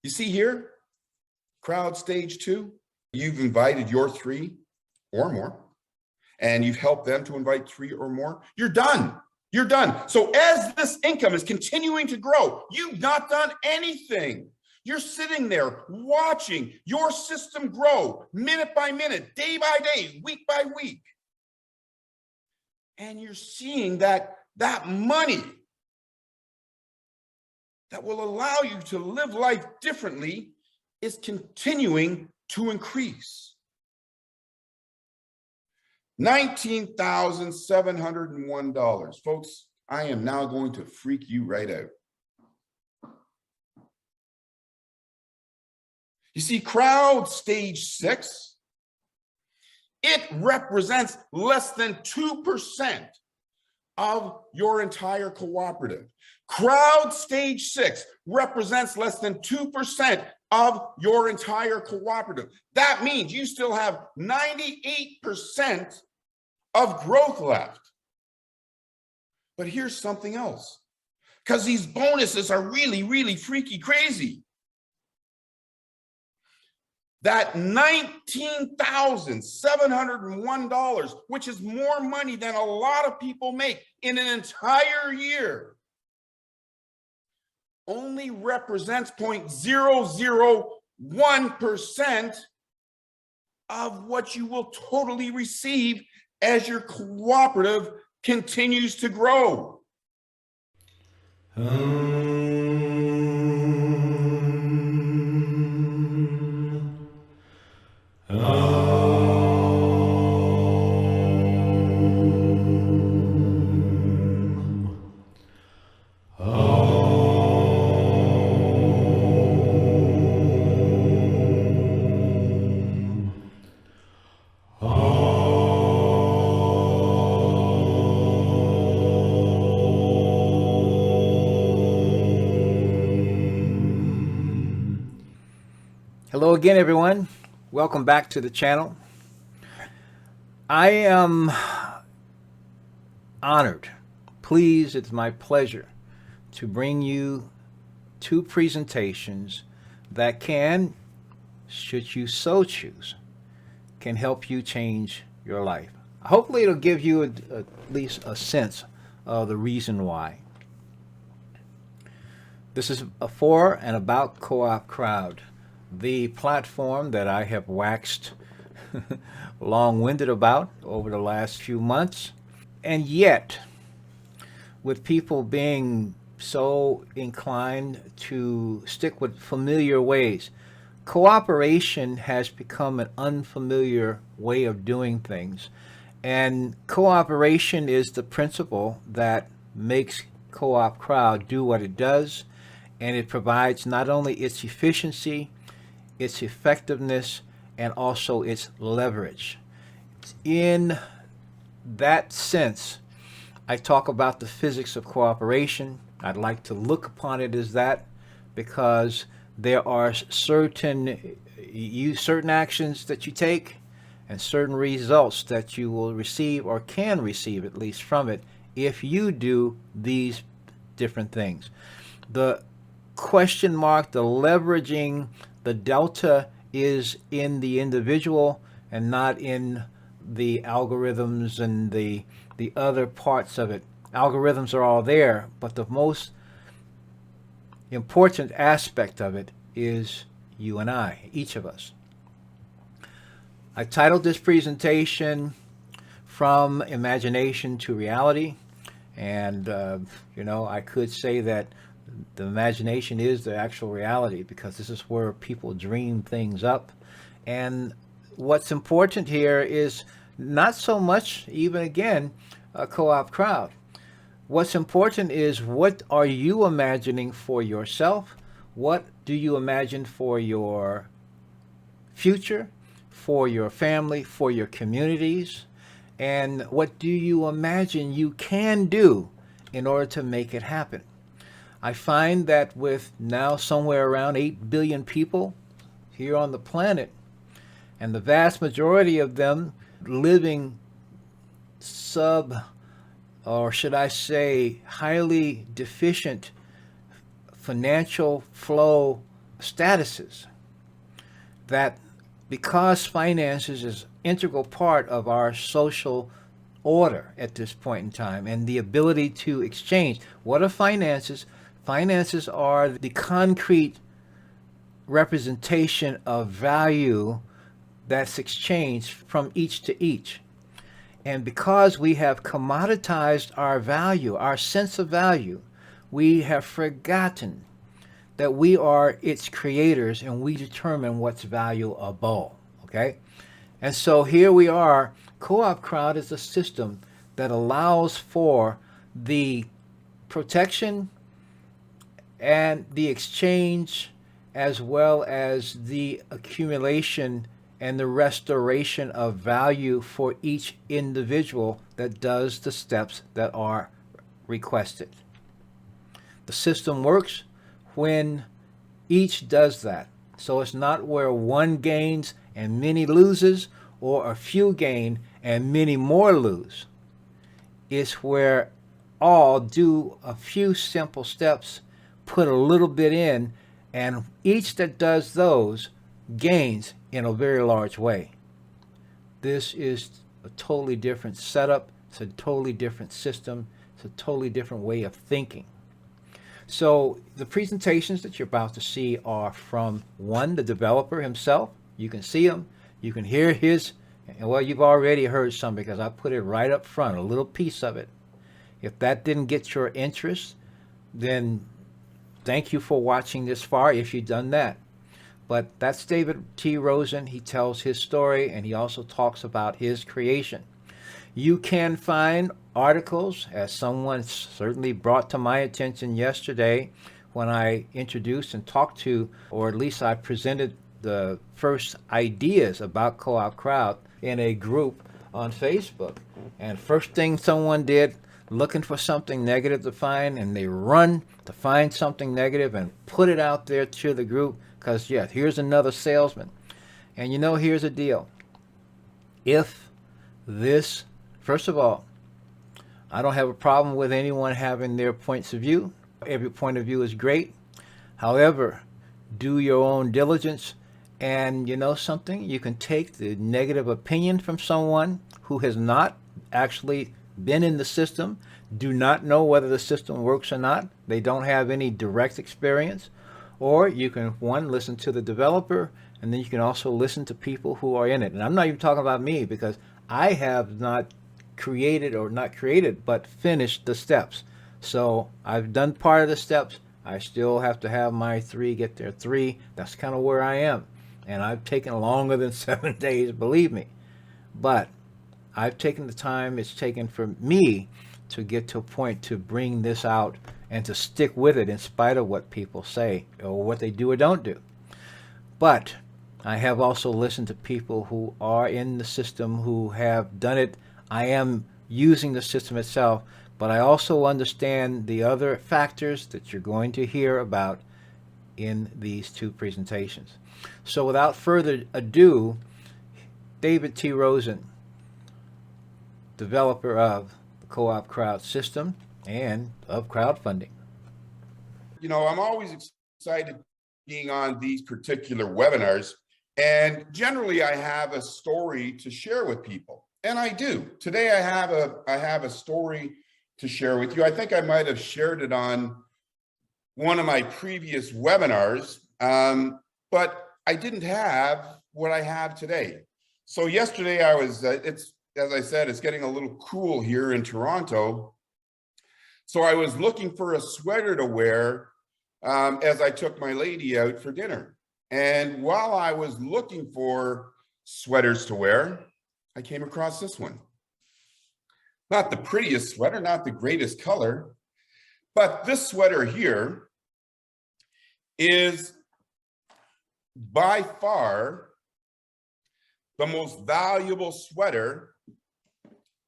You see here, crowd stage 2, you've invited your 3 or more, and you've helped them to invite 3 or more. You're done. You're done. So as this income is continuing to grow, you've not done anything. You're sitting there watching your system grow minute by minute, day by day, week by week. And you're seeing that money that will allow you to live life differently is continuing to increase. $19,701. Folks, I am now going to freak you right out. You see, crowd stage 6, it represents less than 2% of your entire cooperative. Crowd stage 6 represents less than 2% of your entire cooperative. That means you still have 98% of growth left. But here's something else, because these bonuses are really, really freaky crazy. That $19,701, which is more money than a lot of people make in an entire year, only represents 0.001% of what you will totally receive as your cooperative continues to grow. Hello again, everyone. Welcome back to the channel. I am honored, pleased, it's my pleasure to bring you 2 presentations that can, should you so choose, can help you change your life. Hopefully it'll give you at least a sense of the reason why. This is for and about CoopCrowd, the platform that I have waxed long-winded about over the last few months. And yet, with people being so inclined to stick with familiar ways, cooperation has become an unfamiliar way of doing things. And cooperation is the principle that makes CoopCrowd do what it does, and it provides not only its efficiency, its effectiveness, and also its leverage. In that sense, I talk about the physics of cooperation. I'd like to look upon it as that, because there are certain actions that you take and certain results that you will receive, or can receive at least, from it if you do these different things. The question mark, the leveraging, the delta is in the individual and not in the algorithms and the other parts of it. Algorithms are all there, but the most important aspect of it is you and I, each of us. I titled this presentation From Imagination to Reality, and I could say that the imagination is the actual reality, because this is where people dream things up. And what's important here is not so much, even again, a CoopCrowd. What's important is, what are you imagining for yourself? What do you imagine for your future, for your family, for your communities? And what do you imagine you can do in order to make it happen? I find that with now somewhere around 8 billion people here on the planet, and the vast majority of them living or should I say highly deficient financial flow statuses that because finances is integral part of our social order at this point in time and the ability to exchange. What are finances? Finances are the concrete representation of value that's exchanged from each to each. And because we have commoditized our value, our sense of value, we have forgotten that we are its creators and we determine what's valuable. Okay? And so here we are. CoopCrowd is a system that allows for the protection and the exchange, as well as the accumulation and the restoration of value for each individual that does the steps that are requested. The system works when each does that. So it's not where one gains and many loses, or a few gain and many more lose. It's where all do a few simple steps, put a little bit in, and each that does those gains in a very large way. This is a totally different setup. It's a totally different system. It's a totally different way of thinking. So the presentations that you're about to see are from one, the developer himself. You can see him. You can hear his, well, you've already heard some because I put it right up front, a little piece of it. If that didn't get your interest, then thank you for watching this far if you've done that. But that's David T. Rosen. He tells his story and he also talks about his creation. You can find articles, as someone certainly brought to my attention yesterday when I introduced and talked to, or at least I presented the first ideas about CoopCrowd in a group on Facebook. And first thing someone did, looking for something negative to find, and they run to find something negative and put it out there to the group because, yeah, here's another salesman. And you know, here's the deal. If this, first of all, I don't have a problem with anyone having their points of view. Every point of view is great. However, do your own diligence. And you know something? You can take the negative opinion from someone who has not actually been in the system, do not know whether the system works or not. They don't have any direct experience. Or you can, one, listen to the developer, and then you can also listen to people who are in it. And I'm not even talking about me because I have not created, or not created, but finished the steps. So I've done part of the steps. I still have to have my 3 get their 3. That's kind of where I am. And I've taken longer than 7 days, believe me. But I've taken the time it's taken for me to get to a point to bring this out and to stick with it in spite of what people say or what they do or don't do. But I have also listened to people who are in the system who have done it. I am using the system itself, but I also understand the other factors that you're going to hear about in these 2 presentations. So without further ado, David T. Rosen, developer of the CoopCrowd system and of crowdfunding. You know, I'm always excited being on these particular webinars, and generally I have a story to share with people, and I do. Today I have a story to share with you. I think I might have shared it on one of my previous webinars, but I didn't have what I have today. So yesterday I was, as I said, it's getting a little cool here in Toronto. So I was looking for a sweater to wear as I took my lady out for dinner. And while I was looking for sweaters to wear, I came across this one. Not the prettiest sweater, not the greatest color, but this sweater here is by far the most valuable sweater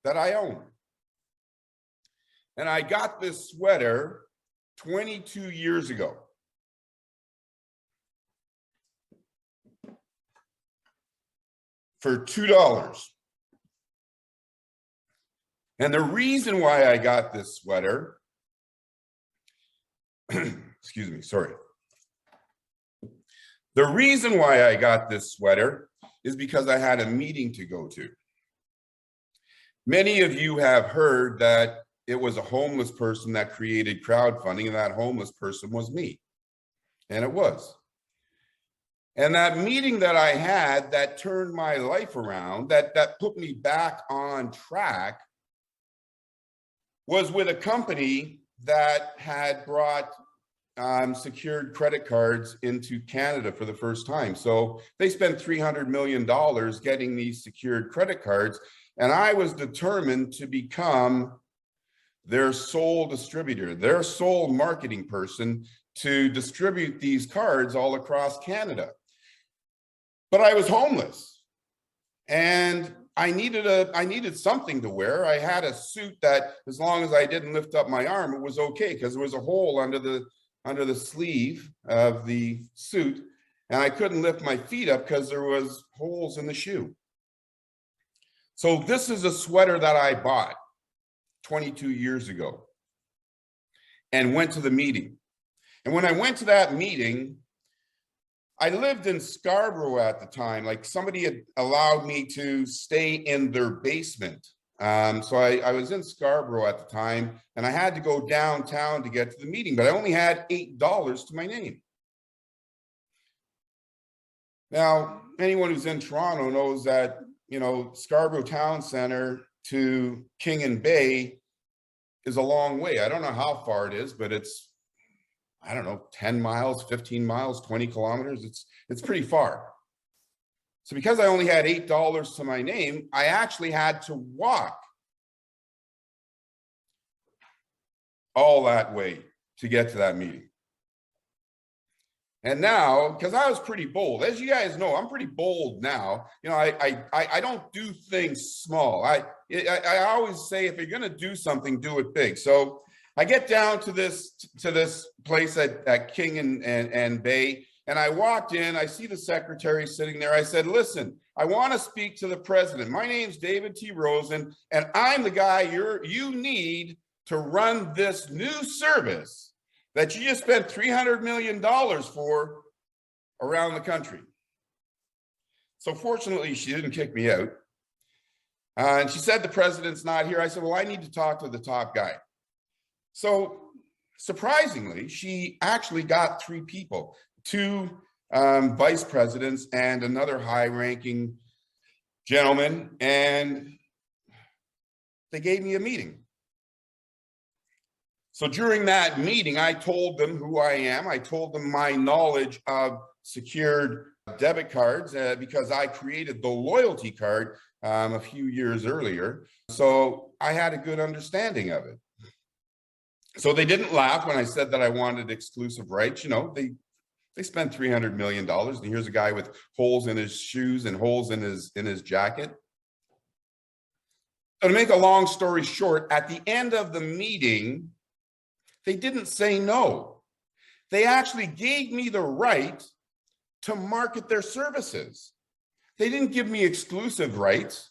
that I own. And I got this sweater 22 years ago. For $2. And the reason why I got this sweater, excuse me, sorry. The reason why I got this sweater is because I had a meeting to go to. Many of you have heard that it was a homeless person that created crowdfunding, and that homeless person was me. And it was. And that meeting that I had that turned my life around, that put me back on track, was with a company that had brought secured credit cards into Canada for the first time. So they spent $300 million getting these secured credit cards, and I was determined to become their sole distributor, their sole marketing person to distribute these cards all across Canada. But I was homeless and I needed something to wear. I had a suit that, as long as I didn't lift up my arm, it was okay, because there was a hole under the sleeve of the suit, and I couldn't lift my feet up because there was holes in the shoe. So this is a sweater that I bought 22 years ago and went to the meeting. And when I went to that meeting, I lived in Scarborough at the time. Like, somebody had allowed me to stay in their basement. So I was in Scarborough at the time, and I had to go downtown to get to the meeting, but I only had $8 to my name. Now, anyone who's in Toronto knows that, Scarborough Town Center to King and Bay is a long way. I don't know how far it is, but it's, I don't know, 10 miles, 15 miles, 20 kilometers. It's pretty far. So because I only had $8 to my name, I actually had to walk all that way to get to that meeting. And now, because I was pretty bold, as you guys know, I'm pretty bold now. I don't do things small. I always say, if you're going to do something, do it big. So I get down to this place at King and Bay, and I walked in. I see the secretary sitting there. I said, "Listen, I want to speak to the president. My name's David T. Rosen, and I'm the guy you need to run this new service that you just spent $300 million for around the country." So fortunately, she didn't kick me out. And she said, "The president's not here." I said, "Well, I need to talk to the top guy." So surprisingly, she actually got 3 people, 2 vice presidents and another high-ranking gentleman, and they gave me a meeting. So during that meeting, I told them who I am. I told them my knowledge of secured debit cards, because I created the loyalty card a few years earlier. So I had a good understanding of it. So they didn't laugh when I said that I wanted exclusive rights. They spent $300 million, and here's a guy with holes in his shoes and holes in his jacket. So to make a long story short, at the end of the meeting, they didn't say no. They actually gave me the right to market their services. They didn't give me exclusive rights,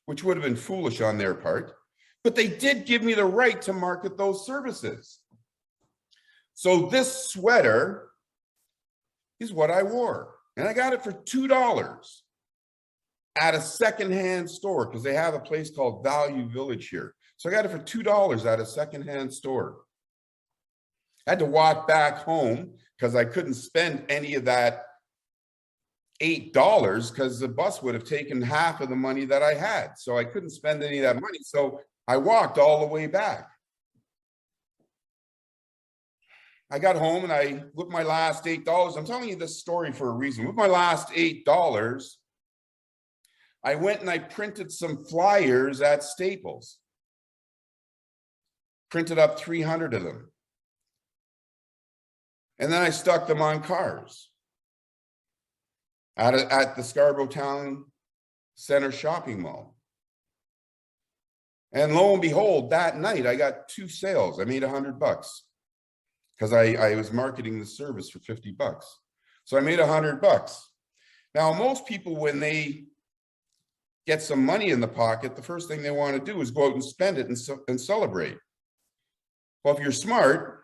which would have been foolish on their part, but they did give me the right to market those services. So this sweater is what I wore, and I got it for $2 at a secondhand store, because they have a place called Value Village here. So I got it for $2 at a secondhand store. I had to walk back home because I couldn't spend any of that $8, because the bus would have taken half of the money that I had. So I couldn't spend any of that money. So I walked all the way back. I got home and I, with my last $8, I'm telling you this story for a reason. With my last $8, I went and I printed some flyers at Staples. Printed up 300 of them. And then I stuck them on cars at the Scarborough Town Center shopping mall. And lo and behold, that night I got 2 sales. I made $100 because I was marketing the service for $50. So I made $100. Now, most people, when they get some money in the pocket, the first thing they want to do is go out and spend it and celebrate. Well, if you're smart,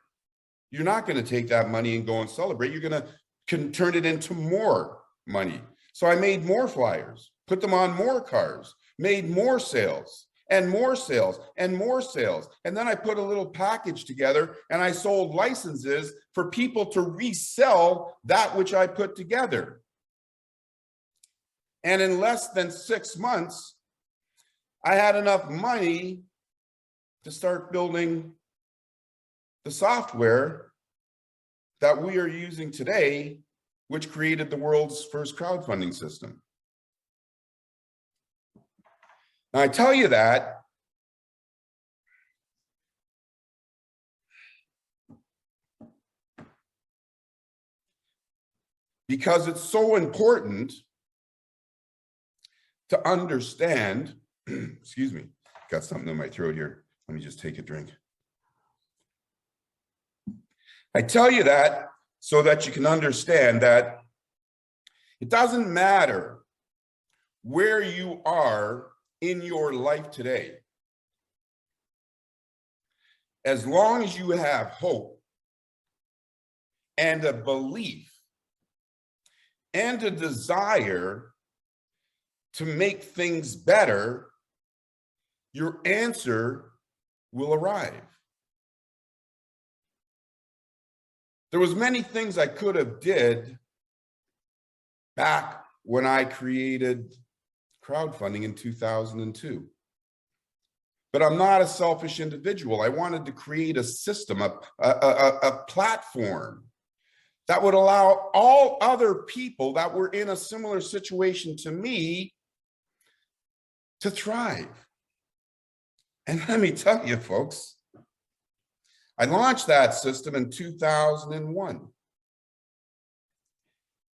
you're not going to take that money and go and celebrate. You're going to turn it into more money. So I made more flyers, put them on more cars, made more sales and more sales and more sales. And then I put a little package together and I sold licenses for people to resell that which I put together. And in less than 6 months, I had enough money to start building the software that we are using today, which created the world's first crowdfunding system. Now, I tell you that because it's so important to understand, excuse me, got something in my throat here. Let me just take a drink. I tell you that so that you can understand that it doesn't matter where you are in your life today. As long as you have hope and a belief and a desire to make things better, your answer will arrive. There was many things I could have did back when I created crowdfunding in 2002. But I'm not a selfish individual. I wanted to create a system, a platform that would allow all other people that were in a similar situation to me to thrive. And let me tell you, folks, I launched that system in 2001.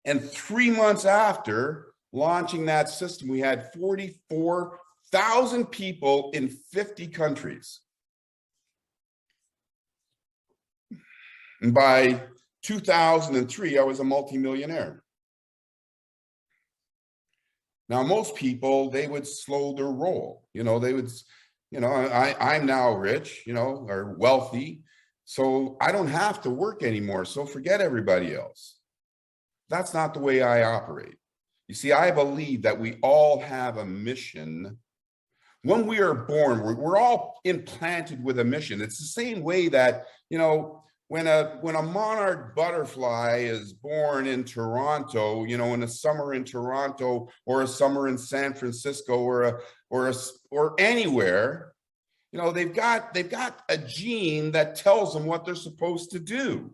And 3 months after launching that system, we had 44,000 people in 50 countries. And by 2003, I was a multimillionaire. Now, most people, they would slow their roll. They would, I'm now rich, or wealthy, so I don't have to work anymore. So forget everybody else. That's not the way I operate. You see, I believe that we all have a mission. When we are born, we're all implanted with a mission. It's the same way that, when a monarch butterfly is born in Toronto, in a summer in Toronto or a summer in San Francisco or anywhere, they've got a gene that tells them what they're supposed to do.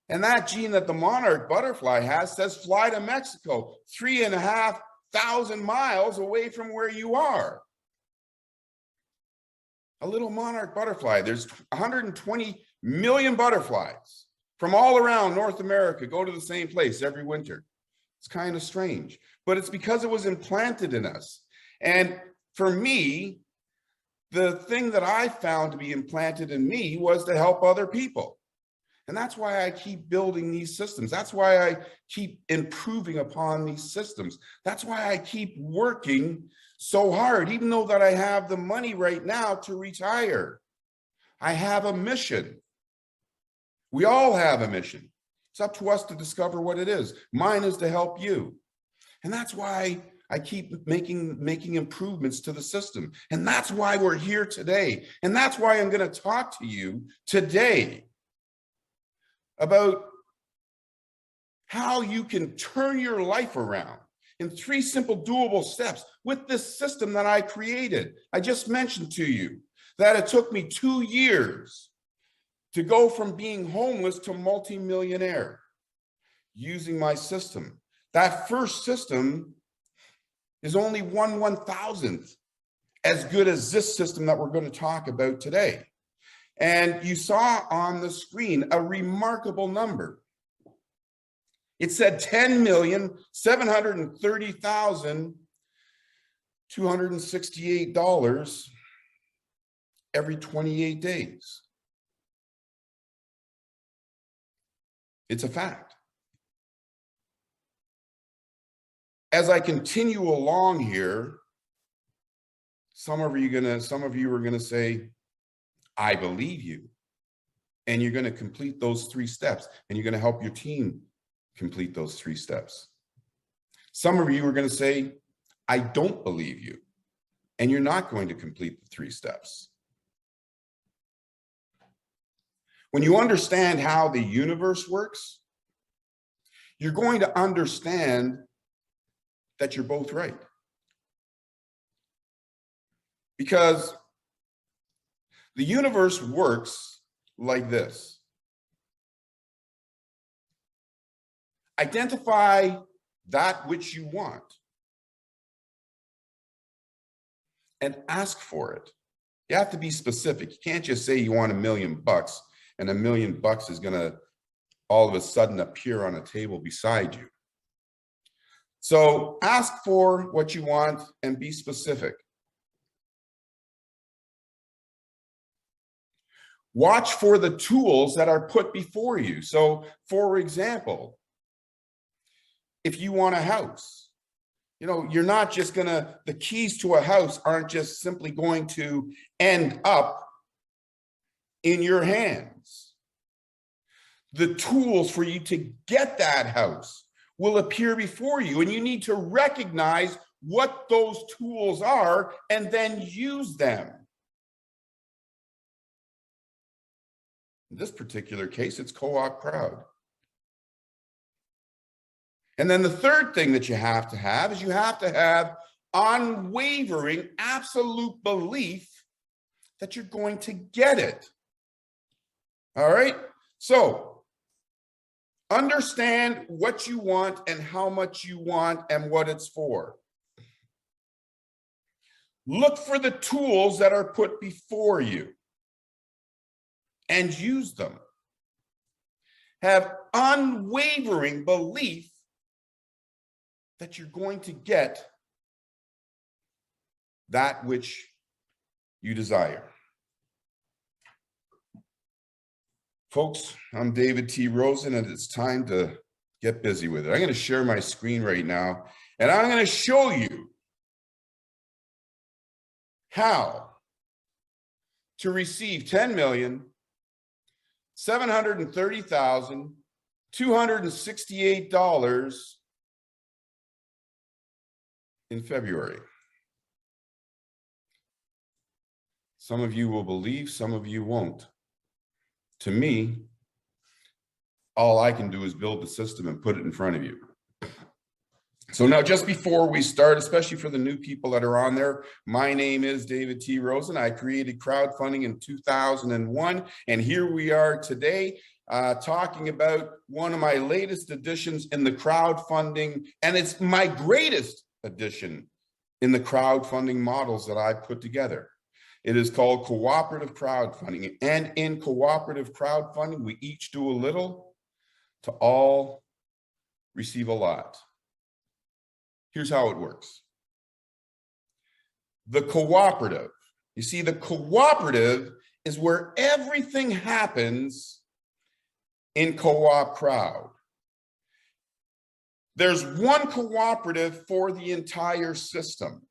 And that gene that the monarch butterfly has says, fly to Mexico, 3,500 miles away from where you are. A little monarch butterfly, there's 120 million butterflies from all around North America go to the same place every winter. It's kind of strange, but it's because it was implanted in us. And for me, the thing that I found to be implanted in me was to help other people. And that's why I keep building these systems. That's why I keep improving upon these systems. That's why I keep working so hard, even though that I have the money right now to retire. I have a mission. We all have a mission. It's up to us to discover what it is. Mine is to help you. And that's why I keep making improvements to the system. And that's why we're here today. And that's why I'm going to talk to you today about how you can turn your life around in 3 simple doable steps with this system that I created. I just mentioned to you that it took me 2 years to go from being homeless to multimillionaire using my system. That first system is only 1/1000th as good as this system that we're going to talk about today. And you saw on the screen a remarkable number. It said $10,730,268 every 28 days. It's a fact. As I continue along here, some of you are gonna say, I believe you. And you're going to complete those 3 steps and you're going to help your team complete those 3 steps. Some of you are going to say, I don't believe you, and you're not going to complete the 3 steps. When you understand how the universe works, you're going to understand that you're both right. Because the universe works like this. Identify that which you want and ask for it. You have to be specific. You can't just say you want $1 million and $1 million is going to all of a sudden appear on a table beside you. So ask for what you want and be specific. Watch for the tools that are put before you. So, for example, if you want a house, you're not just the keys to a house aren't just simply going to end up in your hands. The tools for you to get that house will appear before you, and you need to recognize what those tools are and then use them. In this particular case, it's CoopCrowd. And then the third thing that you have to have is you have to have unwavering, absolute belief that you're going to get it. All right? So understand what you want and how much you want and what it's for. Look for the tools that are put before you and use them. Have unwavering belief that you're going to get that which you desire. Folks, I'm David T. Rosen, and it's time to get busy with it. I'm going to share my screen right now, and I'm going to show you how to receive $10,730,268 in February. Some of you will believe, some of you won't. To me, all I can do is build the system and put it in front of you. So now, just before we start, especially for the new people that are on there, my name is David T. Rosen. I created crowdfunding in 2001, and here we are today talking about one of my latest additions in the crowdfunding, and it's my greatest addition in the crowdfunding models that I've put together. It is called cooperative crowdfunding, and in cooperative crowdfunding, we each do a little to all receive a lot. Here's how it works. The cooperative, you see, the cooperative is where everything happens in CoopCrowd. There's one cooperative for the entire system.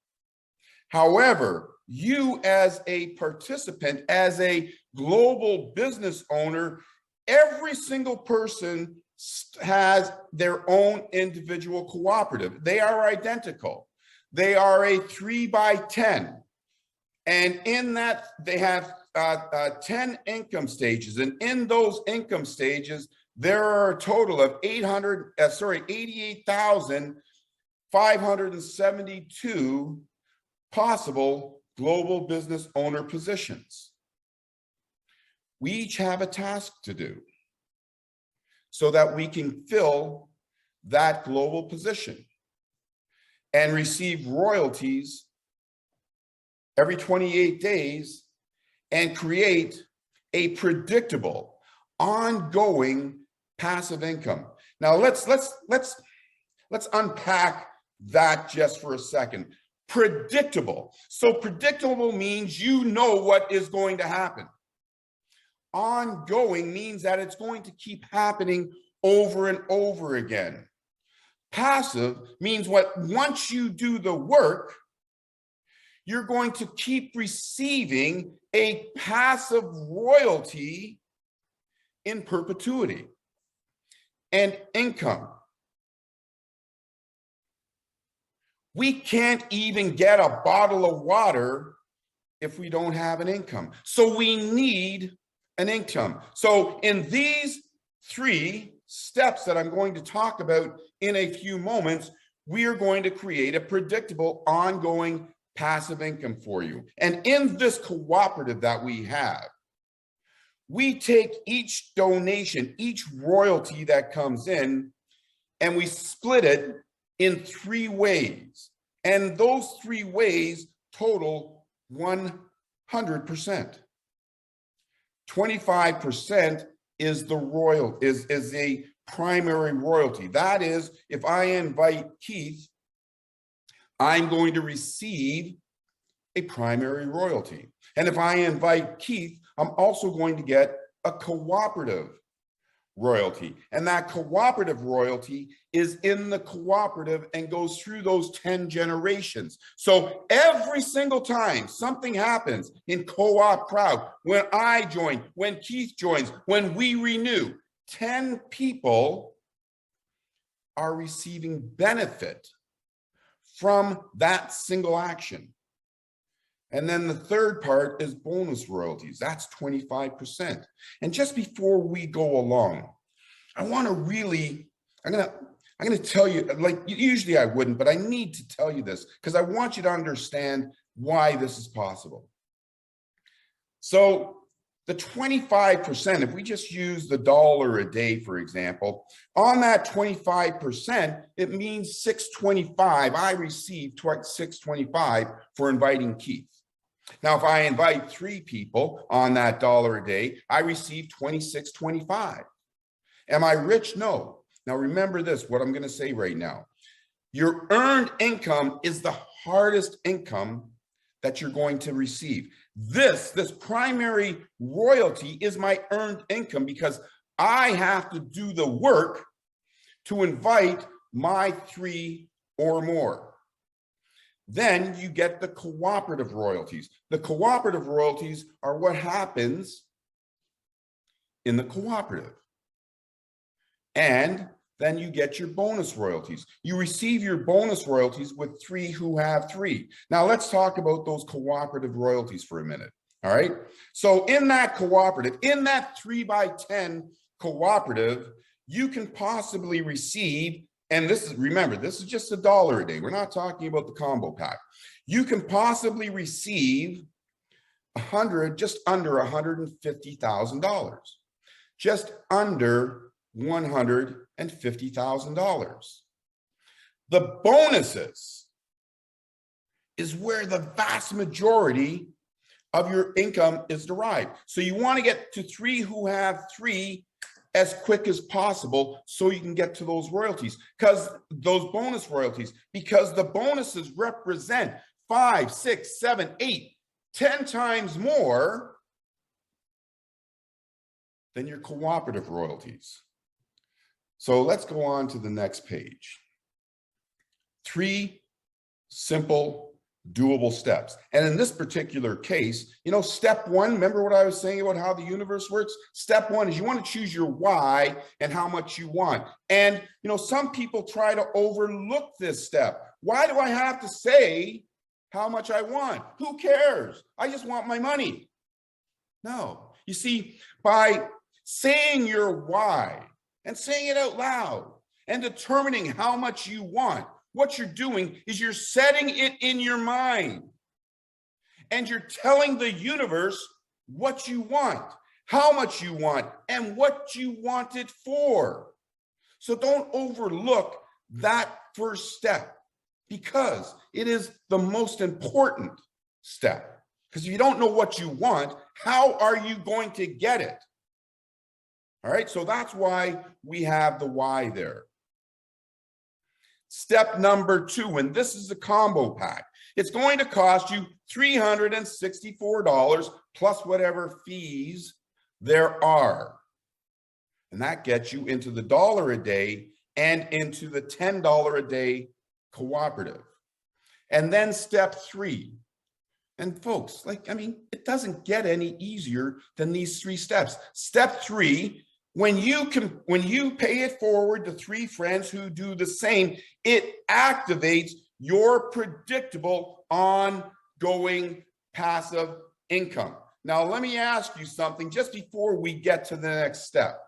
However, you as a participant, as a global business owner, every single person has their own individual cooperative. They are identical. They are a 3x10. And in that, they have 10 income stages. And in those income stages, there are a total of 88,572 possible global business owner positions. We each have a task to do so that we can fill that global position and receive royalties every 28 days and create a predictable, ongoing passive income. Now let's unpack that just for a second. Predictable. So predictable means you know what is going to happen. Ongoing means that it's going to keep happening over and over again. Passive means once you do the work, you're going to keep receiving a passive royalty in perpetuity. And income. We can't even get a bottle of water if we don't have an income. So we need an income. So in these 3 steps that I'm going to talk about in a few moments, we are going to create a predictable, ongoing passive income for you. And in this cooperative that we have, we take each donation, each royalty that comes in, and we split it in 3 ways. And those 3 ways total 100%. 25% is is a primary royalty. That is, if I invite Keith, I'm going to receive a primary royalty. And if I invite Keith, I'm also going to get a cooperative royalty. And that cooperative royalty is in the cooperative and goes through those 10 generations. So every single time something happens in CoopCrowd, when I join, when Keith joins, when we renew, 10 people are receiving benefit from that single action. And then the third part is bonus royalties. That's 25%. And just before we go along, I want to really, I'm going to tell you, like usually I wouldn't, but I need to tell you this because I want you to understand why this is possible. So the 25%, if we just use the $1 a day, for example, on that 25%, it means $6.25. I received $6.25 for inviting Keith. Now, if I invite 3 people on that $1 a day, I receive $26.25. Am I rich? No. Now, remember this, what I'm going to say right now. Your earned income is the hardest income that you're going to receive. This primary royalty is my earned income because I have to do the work to invite my 3 or more. Then you get the cooperative royalties. The cooperative royalties are what happens in the cooperative. And then you get your bonus royalties. You receive your bonus royalties with 3 who have 3. Now let's talk about those cooperative royalties for a minute. All right. So in that cooperative, in that 3x10 cooperative, you can possibly receive, and this is, remember, this is just $1 a day. We're not talking about the combo pack. You can possibly receive just under $150,000, just under $150,000. The bonuses is where the vast majority of your income is derived. So you want to get to 3 who have 3 as quick as possible so you can get to those royalties, because those bonus royalties, because the bonuses represent 5, 6, 7, 8, 10 times more than your cooperative royalties. So let's go on to the next page. 3 simple, doable steps. And in this particular case, you know, step 1, remember what I was saying about how the universe works? Step 1 is you want to choose your why and how much you want. And, you know, some people try to overlook this step. Why do I have to say how much I want? Who cares? I just want my money. No, you see, by saying your why and saying it out loud and determining how much you want, what you're doing is you're setting it in your mind and you're telling the universe what you want, how much you want, and what you want it for. So don't overlook that first step because it is the most important step. Because if you don't know what you want, how are you going to get it? All right, so that's why we have the why there. Step number 2, and this is a combo pack. It's going to cost you $364 plus whatever fees there are. And that gets you into the $1 a day and into the $10 a day cooperative. And then step 3. And folks, like, I mean, it doesn't get any easier than these 3 steps. Step 3, when you pay it forward to 3 friends who do the same, it activates your predictable ongoing passive income. Now, let me ask you something just before we get to the next step.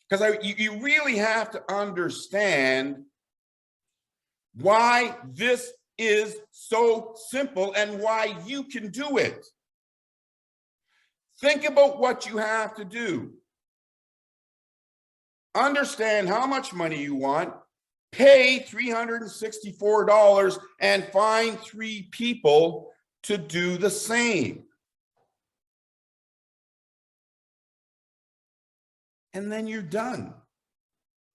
Because you really have to understand why this is so simple and why you can do it. Think about what you have to do. Understand how much money you want, pay $364 and find 3 people to do the same. And then you're done,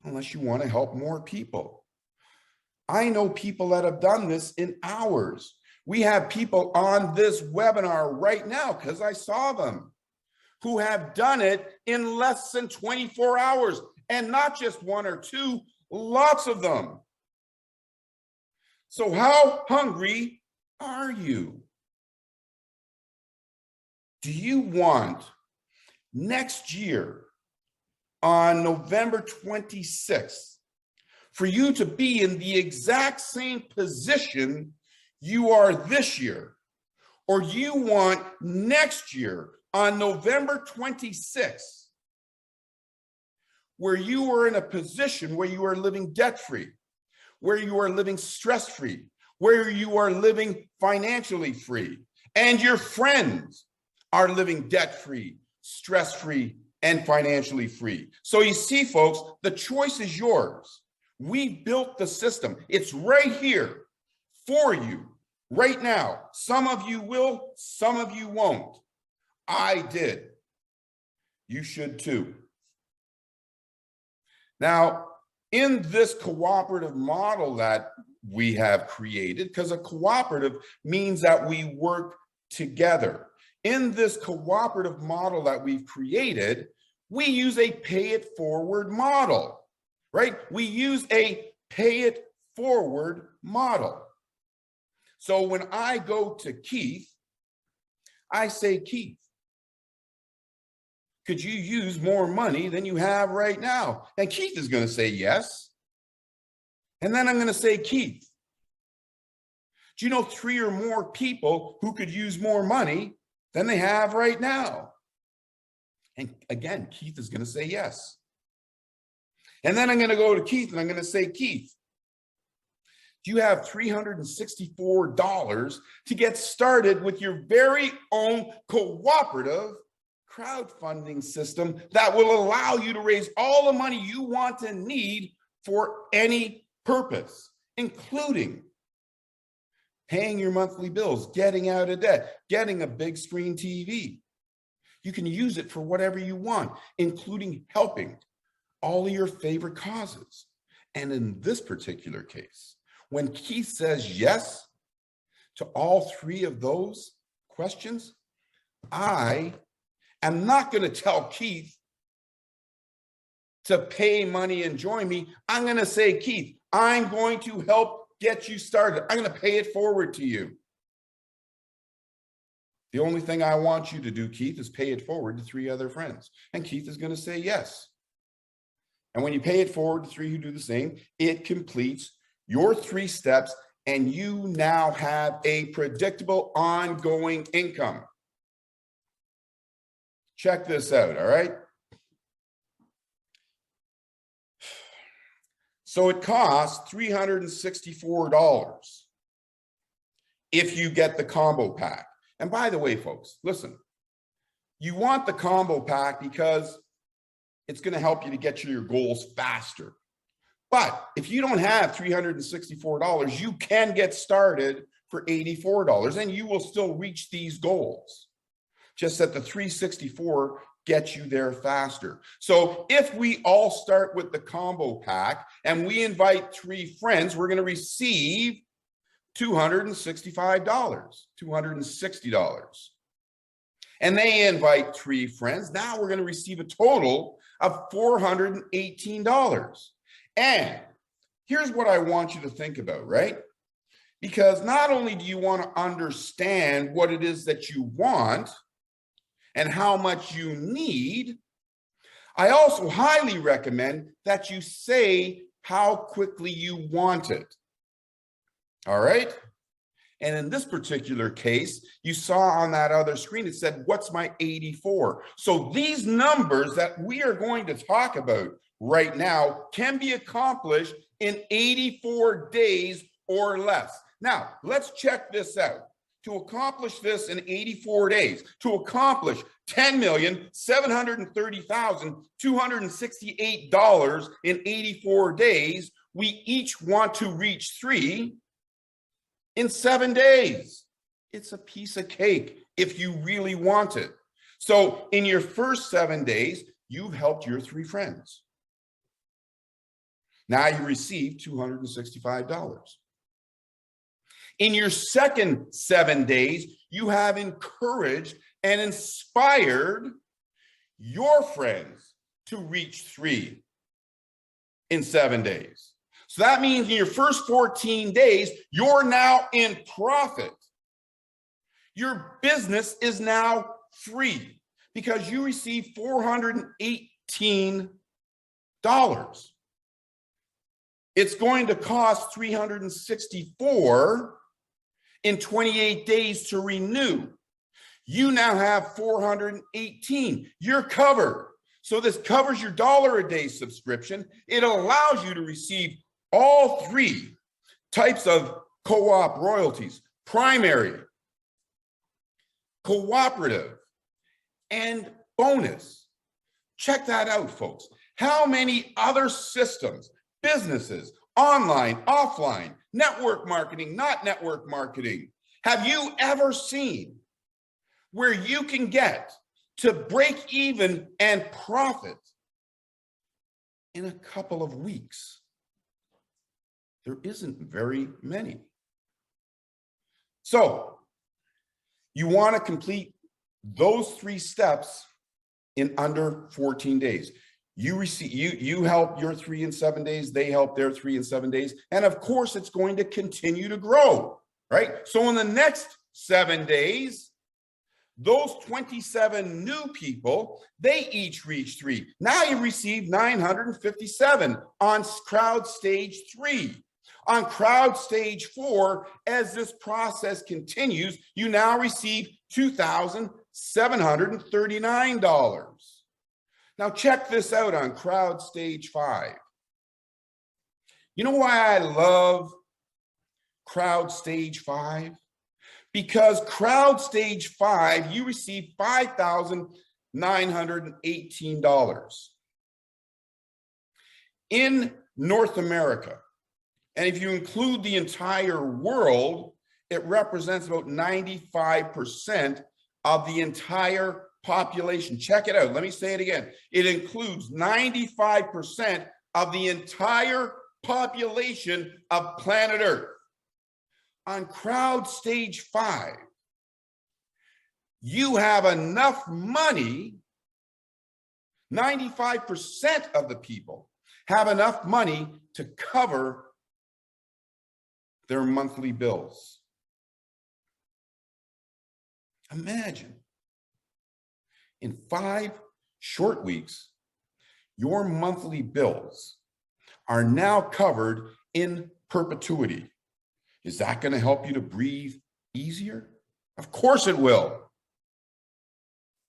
unless you want to help more people. I know people that have done this in hours. We have people on this webinar right now, because I saw them, who have done it in less than 24 hours, and not just 1 or 2, lots of them. So how hungry are you? Do you want next year on November 26th for you to be in the exact same position you are this year? Or you want next year on November 26th where you are in a position where you are living debt-free, where you are living stress-free, where you are living financially free, and your friends are living debt-free, stress-free, and financially free? So you see, folks, the choice is yours. We built the system. It's right here for you right now. Some of you will, some of you won't. I did. You should too. Now, in this cooperative model that we have created, because a cooperative means that we work together. In this cooperative model that we've created, we use a pay it forward model, right? We use a pay it forward model. So when I go to Keith, I say, Keith, could you use more money than you have right now? And Keith is going to say yes. And then I'm going to say, Keith, do you know 3 or more people who could use more money than they have right now? And again, Keith is going to say yes. And then I'm going to go to Keith and I'm going to say, Keith, do you have $364 to get started with your very own cooperative crowdfunding system that will allow you to raise all the money you want and need for any purpose, including paying your monthly bills, getting out of debt, getting a big screen TV? You can use it for whatever you want, including helping all of your favorite causes. And in this particular case, when Keith says yes to all 3 of those questions, I am not going to tell Keith to pay money and join me. I'm going to say, Keith, I'm going to help get you started. I'm going to pay it forward to you. The only thing I want you to do, Keith, is pay it forward to 3 other friends. And Keith is going to say yes. And when you pay it forward to 3 who do the same, it completes your 3 steps, and you now have a predictable ongoing income. Check this out, all right? So it costs $364 if you get the combo pack. And by the way, folks, listen, you want the combo pack because it's going to help you to get to your goals faster. But if you don't have $364, you can get started for $84 and you will still reach these goals. Just that the 364 gets you there faster. So if we all start with the combo pack and we invite 3 friends, we're going to receive $260. And they invite 3 friends. Now we're going to receive a total of $418. And here's what I want you to think about, right? Because not only do you want to understand what it is that you want and how much you need, I also highly recommend that you say how quickly you want it. All right. And in this particular case, you saw on that other screen, it said, what's my 84? So these numbers that we are going to talk about right now can be accomplished in 84 days or less. Now, let's check this out. To accomplish this in 84 days, to accomplish $10,730,268 in 84 days, we each want to reach 3 in 7 days. It's a piece of cake if you really want it. So in your first 7 days, you've helped your 3 friends. Now you receive $265. In your second 7 days, you have encouraged and inspired your friends to reach 3 in 7 days. So that means in your first 14 days, you're now in profit. Your business is now free because you receive $418. It's going to cost $364 in 28 days to renew. You now have $418. You're covered. So this covers your $1 a day subscription. It allows you to receive all 3 types of co-op royalties: primary, cooperative, and bonus. Check that out, folks. How many other systems, businesses, online, offline, network marketing, not network marketing, have you ever seen where you can get to break even and profit in a couple of weeks? There isn't very many. So you want to complete those 3 steps in under 14 days. You help your 3 in 7 days, they help their 3 in 7 days. And of course, it's going to continue to grow, right? So in the next 7 days, those 27 new people, they each reach 3. Now you receive 957 on crowd stage 3. On crowd stage 4, as this process continues, you now receive $2,739. Now check this out on crowd stage 5. You know why I love crowd stage 5? Because crowd stage 5, you receive $5,918. In North America, and if you include the entire world, it represents about 95% of the entire population. Check it out. Let me say it again. It includes 95% of the entire population of planet Earth. On crowd stage 5, you have enough money, 95% of the people have enough money to cover their monthly bills. Imagine, in 5 short weeks, your monthly bills are now covered in perpetuity. Is that going to help you to breathe easier? Of course it will.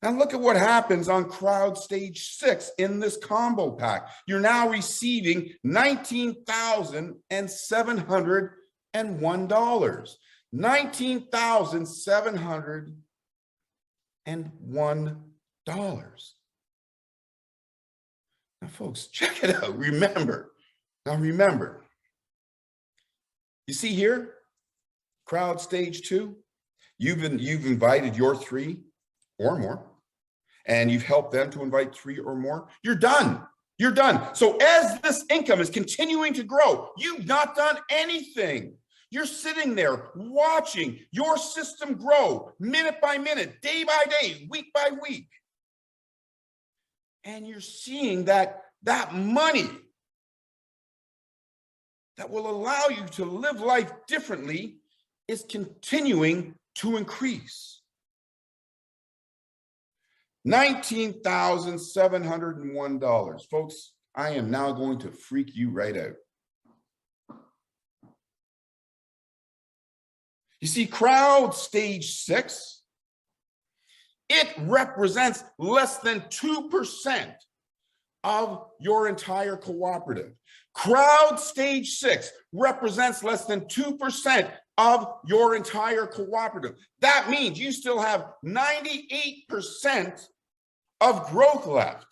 Now look at what happens on crowd stage 6 in this combo pack. You're now receiving $19,701. $19,701. Now, folks, check it out. Remember, you see here, crowd stage 2, you've invited your 3 or more, and you've helped them to invite 3 or more. You're done. You're done. So as this income is continuing to grow, you've not done anything. You're sitting there watching your system grow minute by minute, day by day, week by week. And you're seeing that money that will allow you to live life differently is continuing to increase. $19,701. Folks, I am now going to freak you right out. You see, crowd stage 6, it represents less than 2% of your entire cooperative. Crowd stage 6 represents less than 2% of your entire cooperative. That means you still have 98% of growth left.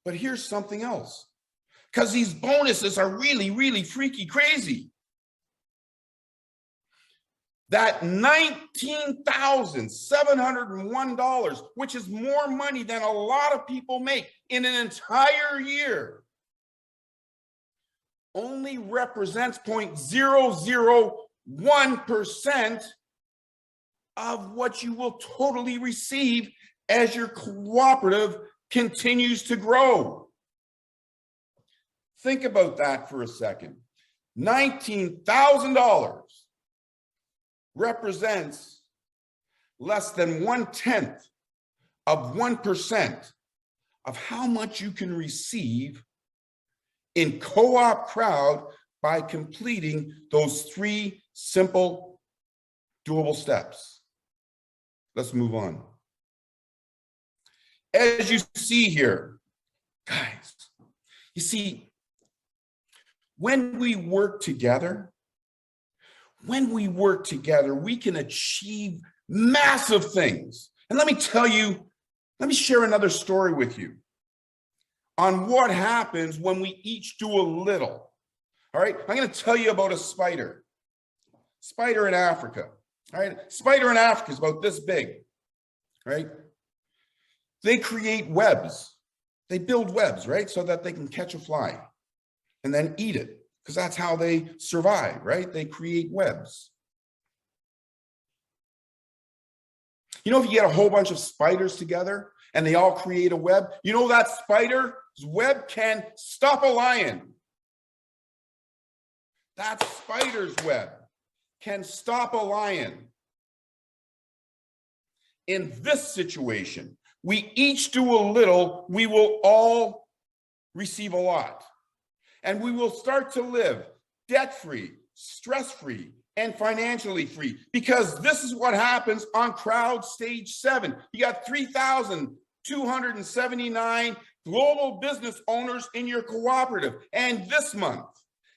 But here's something else, because these bonuses are really, really freaky crazy. That $19,701, which is more money than a lot of people make in an entire year, only represents 0.001% of what you will totally receive as your cooperative continues to grow. Think about that for a second. $19,000 represents less than 1/10 of 1% of how much you can receive in CoopCrowd by completing those 3 simple doable steps. Let's move on. As you see here, guys, you see, when we work together, we can achieve massive things. And let me share another story with you on what happens when we each do a little. All right, I'm going to tell you about a spider in Africa. All right, spider in Africa is about this big, right? They create webs. They build webs, right? So that they can catch a fly and then eat it, because that's how they survive, right? They create webs. You know, if you get a whole bunch of spiders together and they all create a web, you know that spider's web can stop a lion. That spider's web can stop a lion. In this situation, we each do a little, we will all receive a lot. And we will start to live debt-free, stress-free, and financially free, because this is what happens on crowd stage 7. You got 3,279 global business owners in your cooperative. And this month,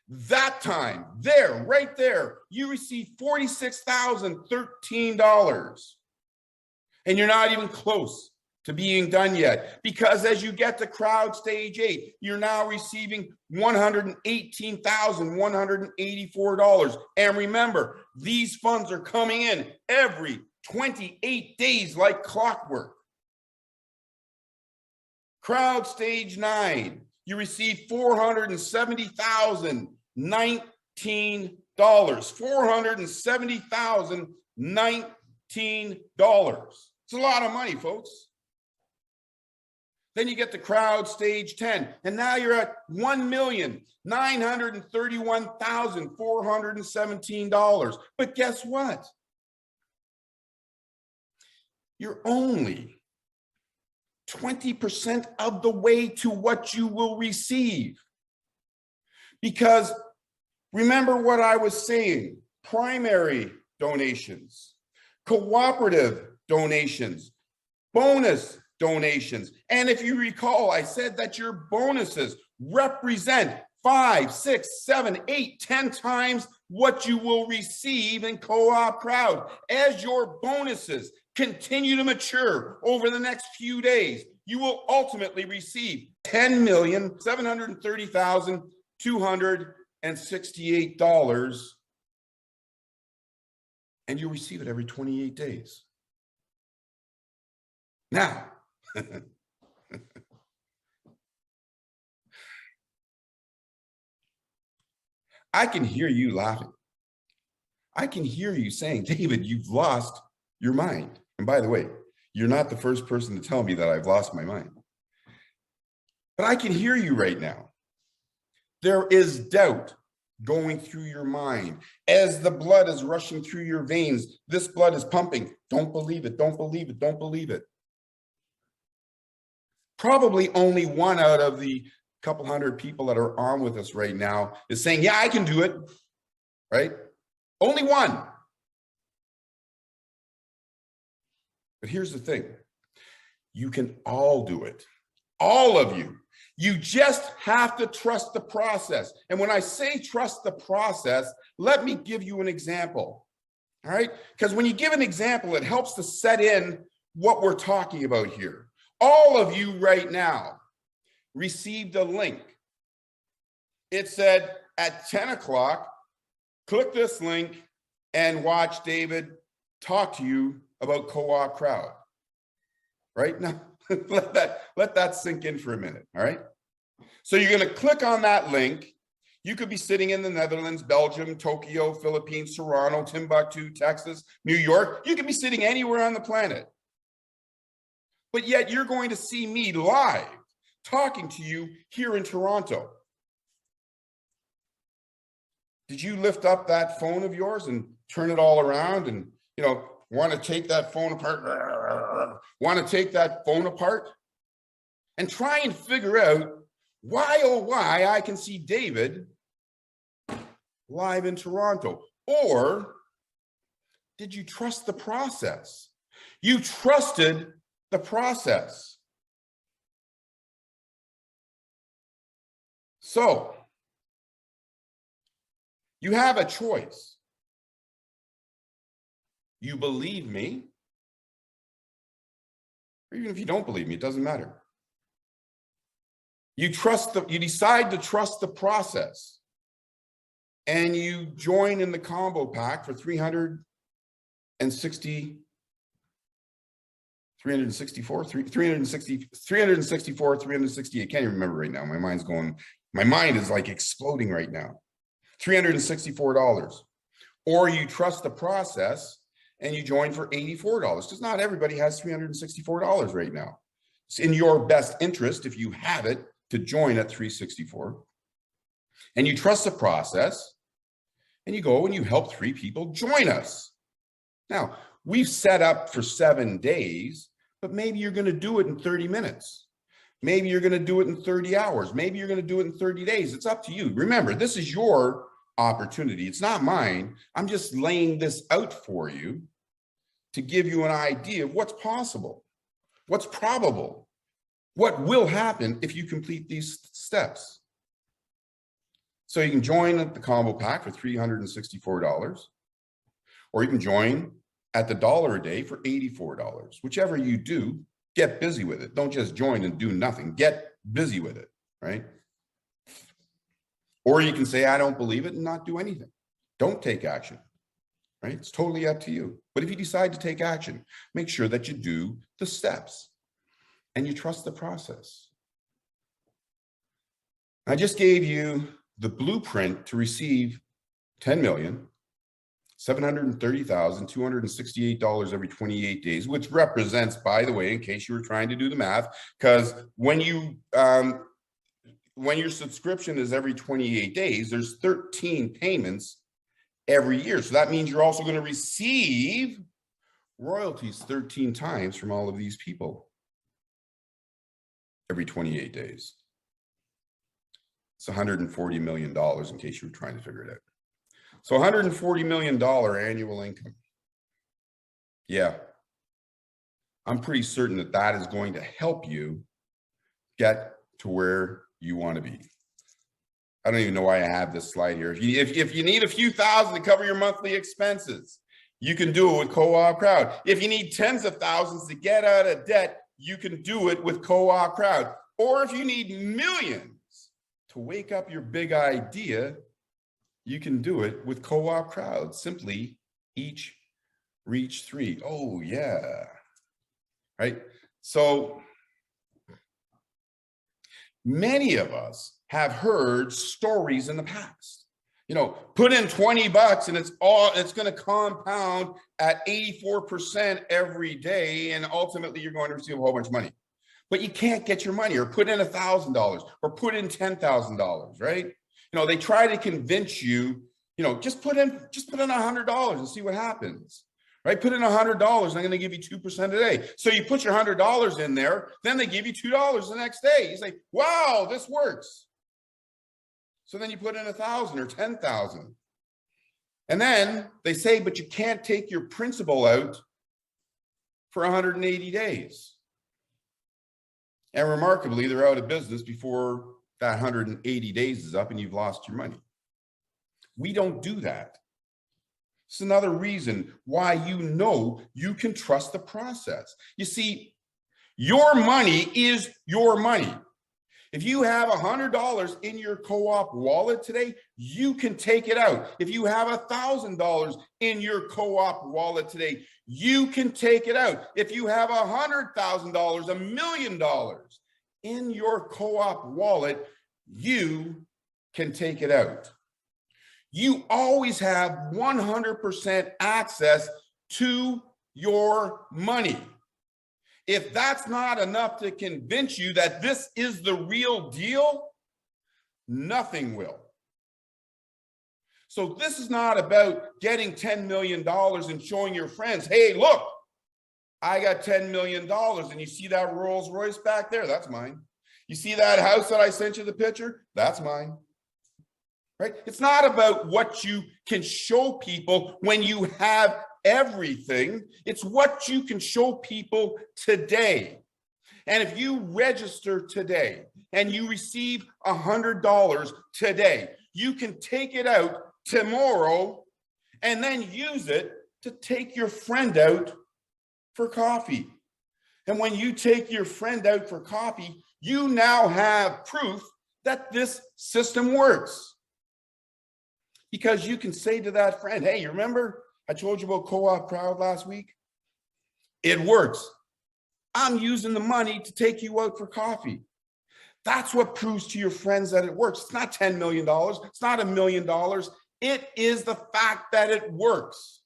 that time, there, right there, you receive $46,013. And you're not even close to being done yet, because as you get to crowd stage 8, you're now receiving $118,184. And remember, these funds are coming in every 28 days like clockwork. Crowd stage 9, you receive $470,019. $470,019. It's a lot of money, folks. Then you get to crowd stage 10, and now you're at $1,931,417. But guess what? You're only 20% of the way to what you will receive. Because remember what I was saying, primary donations, cooperative donations, bonus donations. And if you recall, I said that your bonuses represent 5, 6, 7, 8, 10 times what you will receive in CoopCrowd. As your bonuses continue to mature over the next few days, you will ultimately receive $10,730,268, and you receive it every 28 days. Now, I can hear you laughing. I can hear you saying, David, you've lost your mind. And by the way, you're not the first person to tell me that I've lost my mind. But I can hear you right now. There is doubt going through your mind as the blood is rushing through your veins. This blood is pumping. Don't believe it. Don't believe it. Don't believe it. Probably only one out of the couple hundred people that are on with us right now is saying, yeah, I can do it, right? Only one. But here's the thing. You can all do it. All of you. You just have to trust the process. And when I say trust the process, let me give you an example. All right? Because when you give an example, it helps to set in what we're talking about here. All of you right now received a link. It said at 10 o'clock, click this link and watch David talk to you about CoopCrowd. Right? Now, let that sink in for a minute. All right? So you're going to click on that link. You could be sitting in the Netherlands, Belgium, Tokyo, Philippines, Toronto, Timbuktu, Texas, New York. You could be sitting anywhere on the planet. But yet you're going to see me live talking to you here in Toronto. Did you lift up that phone of yours and turn it all around and, want to take that phone apart? Want to take that phone apart and try and figure out why, oh, why I can see David live in Toronto? Or did you trust the process? You trusted the process. So you have a choice. You believe me, or even if you don't believe me, it doesn't matter. You decide to trust the process, and you join in the combo pack for 364, 368. I can't even remember right now. My mind is like exploding right now. $364. Or you trust the process and you join for $84, because not everybody has $364 right now. It's in your best interest, if you have it, to join at $364. And you trust the process, and you go and you help 3 people join us. Now, we've set up for 7 days, but maybe you're going to do it in 30 minutes. Maybe you're going to do it in 30 hours. Maybe you're going to do it in 30 days. It's up to you. Remember, this is your opportunity. It's not mine. I'm just laying this out for you to give you an idea of what's possible, what's probable, what will happen if you complete these steps. So you can join the combo pack for $364, or you can join at the $1 a day for $84. Whichever you do, get busy with it. Don't just join and do nothing. Get busy with it, right? Or you can say, I don't believe it, and not do anything. Don't take action, right? It's totally up to you. But if you decide to take action, make sure that you do the steps and you trust the process. I just gave you the blueprint to receive $10,730,268 every 28 days, which represents, by the way, in case you were trying to do the math, because when your subscription is every 28 days, there's 13 payments every year. So that means you're also going to receive royalties 13 times from all of these people every 28 days. It's $140 million, in case you were trying to figure it out. So $140 million annual income. Yeah. I'm pretty certain that that is going to help you get to where you want to be. I don't even know why I have this slide here. If you need a few thousand to cover your monthly expenses, you can do it with CoopCrowd. If you need tens of thousands to get out of debt, you can do it with CoopCrowd. Or if you need millions to wake up your big idea, you can do it with CoopCrowd. Simply each reach 3. Oh yeah, right? So many of us have heard stories in the past. Put in 20 bucks and it's going to compound at 84% every day, and ultimately you're going to receive a whole bunch of money. But you can't get your money. Or put in $1,000 or put in $10,000, right? They try to convince you, just put in $100 and see what happens. Right? Put in $100 and I'm going to give you 2% a day. So you put your $100 in there, then they give you $2 the next day. You say, wow, this works. So then you put in 1,000 or 10,000. And then they say, but you can't take your principal out for 180 days. And remarkably, they're out of business before that 180 days is up and you've lost your money. We don't do that. It's another reason why you can trust the process. You see, your money is your money. If you have $100 in your co-op wallet today, you can take it out. If you have $1,000 in your co-op wallet today, you can take it out. If you have $100,000, $1 million in your co-op wallet, you can take it out. You always have 100% access to your money. If that's not enough to convince you that this is the real deal, nothing will. So this is not about getting $10 million and showing your friends, hey, look, I got $10 million. And you see that Rolls Royce back there? That's mine. You see that house that I sent you the picture? That's mine. Right? It's not about what you can show people when you have everything. It's what you can show people today. And if you register today and you receive $100 today, you can take it out tomorrow and then use it to take your friend out for coffee. And when you take your friend out for coffee, you now have proof that this system works. Because you can say to that friend, hey, you remember I told you about CoopCrowd last week? It works. I'm using the money to take you out for coffee. That's what proves to your friends that it works. It's not $10 million. It's not $1 million. It is the fact that it works.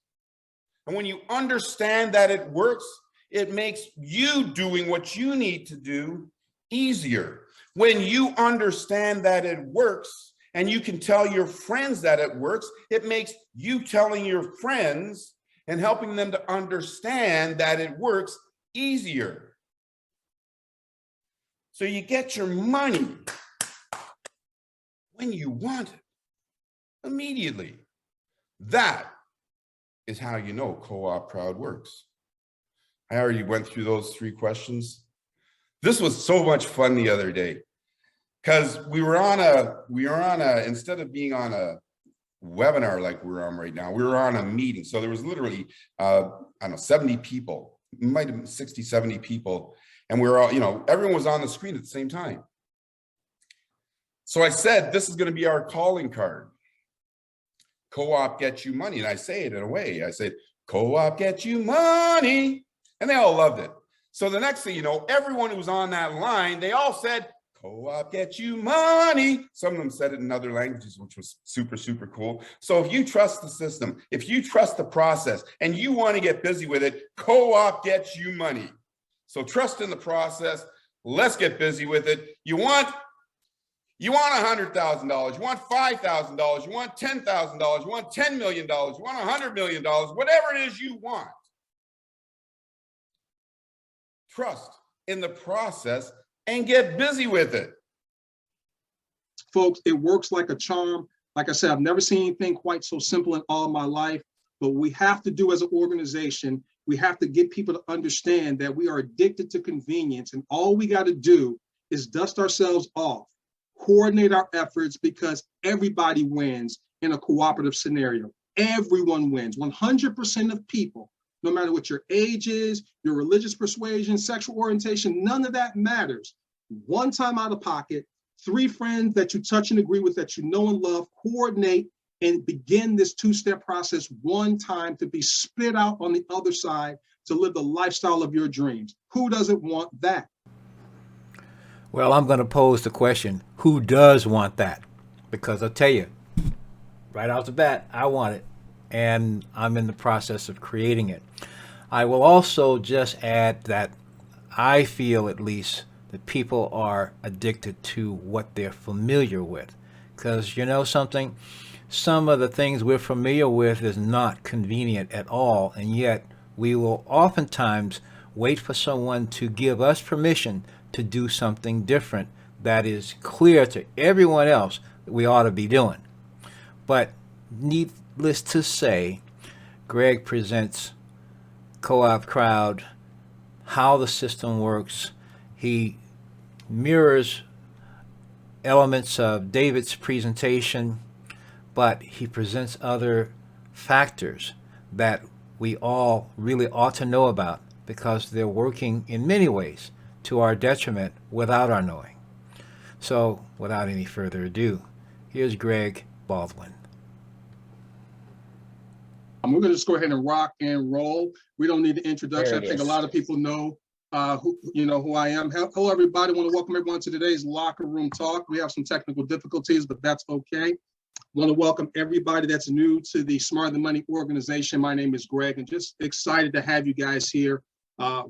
And when you understand that it works, it makes you doing what you need to do easier. When you understand that it works, and you can tell your friends that it works, it makes you telling your friends and helping them to understand that it works easier. So you get your money when you want it, immediately. That is how you know CoopCrowd works. I already went through those 3 questions. This was so much fun the other day. Because we were on a, instead of being on a webinar like we're on right now, we were on a meeting. So there was literally, I don't know, 70 people, it might have been 60, 70 people. And we were all, everyone was on the screen at the same time. So I said, this is going to be our calling card. Co-op gets you money. And I say it in a way, I said, co-op gets you money. And they all loved it. So the next thing you know, everyone who was on that line, they all said, co-op gets you money. Some of them said it in other languages, which was super, super cool. So if you trust the system, if you trust the process and you want to get busy with it, co-op gets you money. So trust in the process. Let's get busy with it. You want $100,000, you want $5,000, you want $10,000, you want $10 million, you want $100 million, whatever it is you want. Trust in the process and get busy with it. Folks, it works like a charm. Like I said, I've never seen anything quite so simple in all of my life, but we have to do as an organization, we have to get people to understand that we are addicted to convenience, and all we got to do is dust ourselves off, coordinate our efforts, because everybody wins in a cooperative scenario. Everyone wins. 100% of people, no matter what your age is, your religious persuasion, sexual orientation, none of that matters. One time out of pocket, 3 friends that you touch and agree with, that you know and love, coordinate and begin this 2-step process one time to be spit out on the other side to live the lifestyle of your dreams. Who doesn't want that? Well, I'm going to pose the question, who does want that? Because I'll tell you, right off the bat, I want it. And I'm in the process of creating it. I will also just add that I feel, at least, that people are addicted to what they're familiar with. Because you know something? Some of the things we're familiar with is not convenient at all, and yet we will oftentimes wait for someone to give us permission to do something different that is clear to everyone else that we ought to be doing. But needless to say, Greg presents Co-op Crowd, how the system works. He mirrors elements of David's presentation, but he presents other factors that we all really ought to know about because they're working in many ways to our detriment without our knowing. So, without any further ado, here's Greg Baldwin. We're going to just go ahead and rock and roll. We don't need the introduction. There I it think a is. lot of people know who I am. Hello, everybody. I want to welcome everyone to today's Locker Room Talk. We have some technical difficulties, but that's okay. I want to welcome everybody that's new to the Smarter Than Money organization. My name is Greg, and just excited to have you guys here.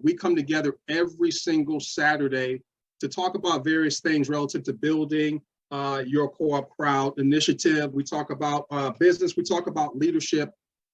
We come together every single Saturday to talk about various things relative to building your co-op crowd initiative. We talk about business. We talk about leadership.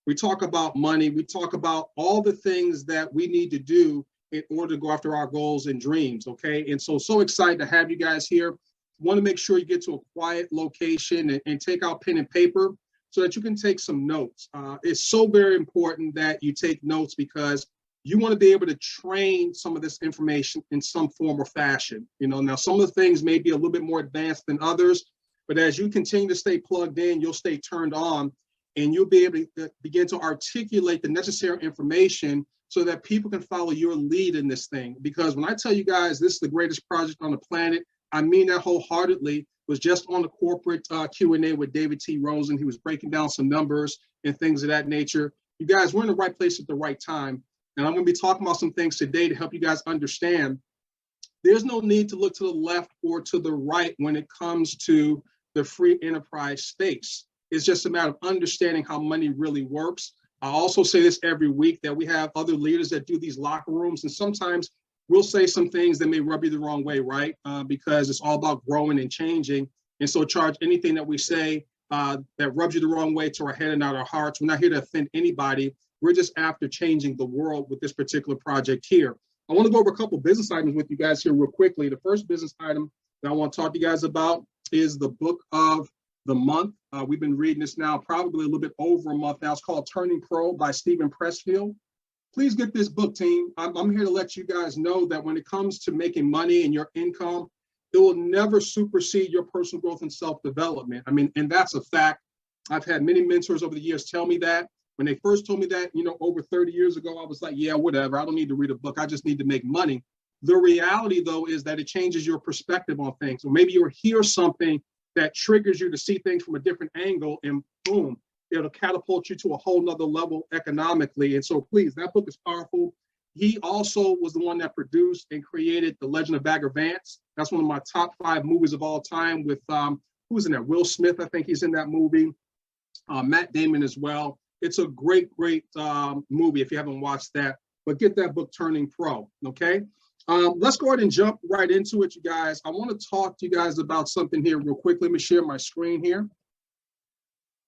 We talk about money. We talk about all the things that we need to do in order to go after our goals and dreams, okay? And so excited to have you guys here. Want to make sure you get to a quiet location and take out pen and paper so that you can take some notes. It's so very important that you take notes because you want to be able to train some of this information in some form or fashion. Now some of the things may be a little bit more advanced than others, but as you continue to stay plugged in, you'll stay turned on, and you'll be able to begin to articulate the necessary information so that people can follow your lead in this thing. Because when I tell you guys this is the greatest project on the planet, I mean that wholeheartedly. Was just on the corporate Q&A with David T. Rosen. He was breaking down some numbers and things of that nature. You guys, we're in the right place at the right time. And I'm going to be talking about some things today to help you guys understand there's no need to look to the left or to the right when it comes to the free enterprise space. It's just a matter of understanding how money really works. I also say this every week that we have other leaders that do these locker rooms, and sometimes we'll say some things that may rub you the wrong way, right? Because it's all about growing and changing. And so charge anything that we say that rubs you the wrong way to our head and not our hearts. We're not here to offend anybody. We're just after changing the world with this particular project here. I want to go over a couple of business items with you guys here real quickly. The first business item that I want to talk to you guys about is the book of the month. We've been reading this now probably a little bit over a month now. It's called Turning Pro by Stephen Pressfield. Please get this book, team. I'm here to let you guys know that when it comes to making money and your income, it will never supersede your personal growth and self-development. I mean, and that's a fact. I've had many mentors over the years tell me that. When they first told me that, over 30 years ago, I was like, yeah, whatever. I don't need to read a book. I just need to make money. The reality, though, is that it changes your perspective on things. Or maybe you'll hear something that triggers you to see things from a different angle, and boom, it'll catapult you to a whole nother level economically. And so please, that book is powerful. He also was the one that produced and created The Legend of Bagger Vance. That's one of my top 5 movies of all time with, who's in that? Will Smith, I think he's in that movie. Matt Damon as well. It's a great movie if you haven't watched that, but get that book, Turning Pro, okay? Let's go ahead and jump right into it, you guys. I want to talk to you guys about something here real quickly. Let me share my screen here.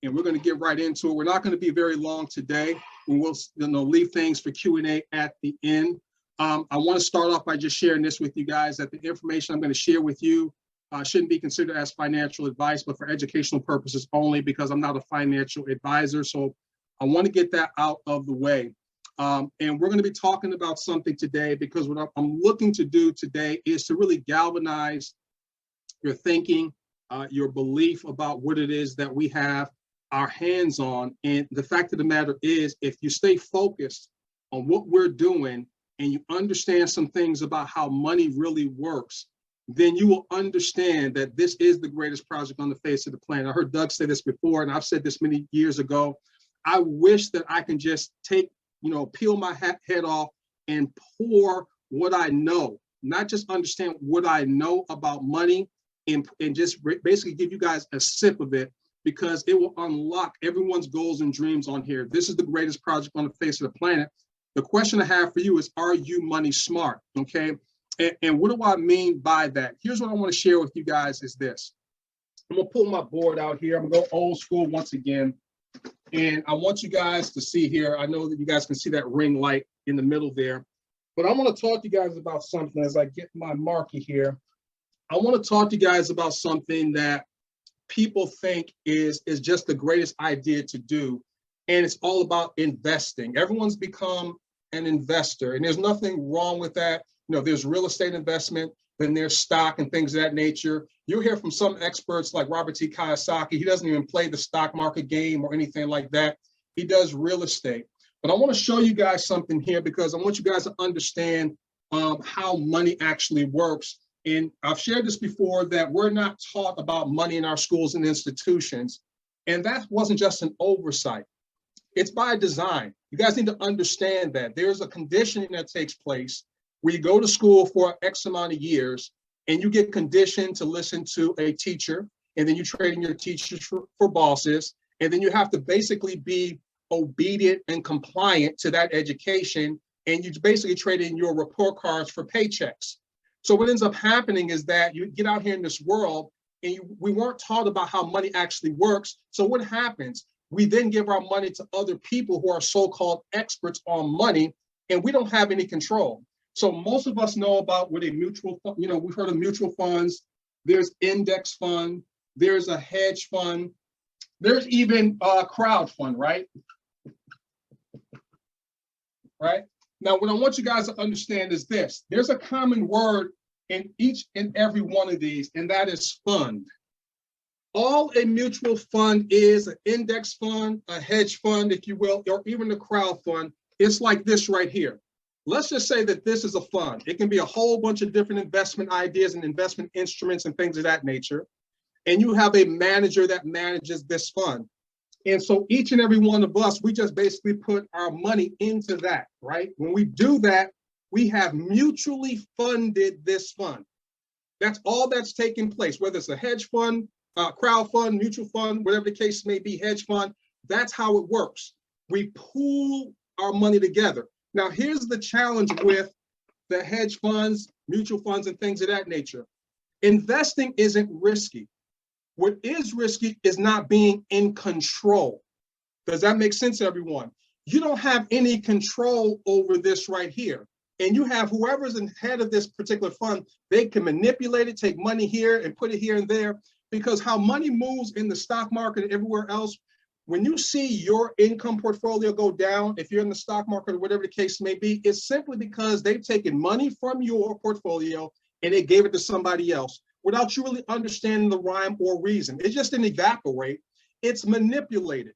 And we're going to get right into it. We're not going to be very long today. We'll leave things for Q&A at the end. I want to start off by just sharing this with you guys, that the information I'm going to share with you shouldn't be considered as financial advice, but for educational purposes only, because I'm not a financial advisor. So I want to get that out of the way. And we're going to be talking about something today, because what I'm looking to do today is to really galvanize your thinking, your belief about what it is that we have our hands on. And the fact of the matter is, if you stay focused on what we're doing and you understand some things about how money really works, then you will understand that this is the greatest project on the face of the planet. I heard Doug say this before, and I've said this many years ago. I wish that I can just peel my head off and pour what I know, not just understand what I know about money, and just basically give you guys a sip of it, because it will unlock everyone's goals and dreams on here. This is the greatest project on the face of the planet. The question I have for you is, are you money smart? Okay. And what do I mean by that? Here's what I want to share with you guys is this. I'm going to pull my board out here. I'm going to go old school once again. And I want you guys to see here. I know that you guys can see that ring light in the middle there. But I want to talk to you guys about something as I get my marker here. I want to talk to you guys about something that people think is just the greatest idea to do. And it's all about investing. Everyone's become an investor, and there's nothing wrong with that. You know, there's real estate investment, then there's stock and things of that nature. You'll hear from some experts like Robert T. Kiyosaki. He doesn't even play the stock market game or anything like that. He does real estate. But I want to show you guys something here because I want you guys to understand how money actually works. And I've shared this before that we're not taught about money in our schools and institutions. And that wasn't just an oversight. It's by design. You guys need to understand that there's a conditioning that takes place where you go to school for X amount of years and you get conditioned to listen to a teacher, and then you trade in your teachers for bosses, and then you have to basically be obedient and compliant to that education, and you basically trade in your report cards for paychecks. So what ends up happening is that you get out here in this world and we weren't taught about how money actually works. So what happens? We then give our money to other people who are so-called experts on money, and we don't have any control. So most of us know about what a mutual fund, you know, we've heard of mutual funds. There's index fund, there's a hedge fund, there's even a crowd fund, right? Right? Now, what I want you guys to understand is this. There's a common word in each and every one of these, and that is fund. All a mutual fund is, an index fund, a hedge fund, if you will, or even a crowd fund, it's like this right here. Let's just say that this is a fund. It can be a whole bunch of different investment ideas and investment instruments and things of that nature. And you have a manager that manages this fund. And so each and every one of us, we just basically put our money into that, right? When we do that, we have mutually funded this fund. That's all that's taking place, whether it's a hedge fund, crowd fund, mutual fund, whatever the case may be, hedge fund, that's how it works. We pool our money together. Now, here's the challenge with the hedge funds, mutual funds, and things of that nature. Investing isn't risky. What is risky is not being in control. Does that make sense, everyone? You don't have any control over this right here. And you have whoever's in head of this particular fund, they can manipulate it, take money here and put it here and there, because how money moves in the stock market and everywhere else, when you see your income portfolio go down, if you're in the stock market or whatever the case may be, it's simply because they've taken money from your portfolio and they gave it to somebody else without you really understanding the rhyme or reason. It just didn't evaporate. It's manipulated.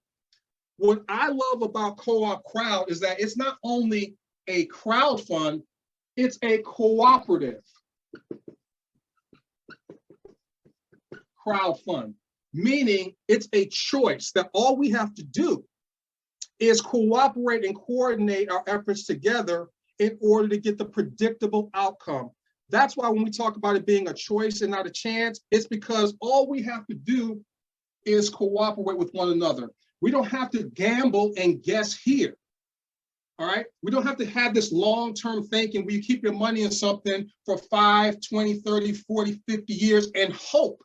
What I love about CoopCrowd is that it's not only a crowd fund, it's a cooperative crowd fund, meaning it's a choice that all we have to do is cooperate and coordinate our efforts together in order to get the predictable outcome. That's why when we talk about it being a choice and not a chance, it's because all we have to do is cooperate with one another. We don't have to gamble and guess here. All right. We don't have to have this long-term thinking where you keep your money in something for 5, 20, 30, 40, 50 years and hope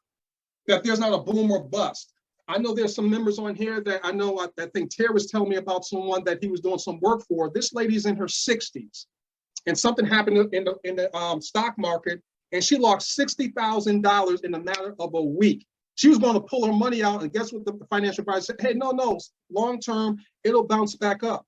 that there's not a boom or bust. I know there's some members on here that I know, I think Terry was telling me about someone that he was doing some work for. This lady's in her 60s and something happened in the stock market and she lost $60,000 in a matter of a week. She was going to pull her money out and guess what the financial advisor said? Hey, no, long-term, it'll bounce back up.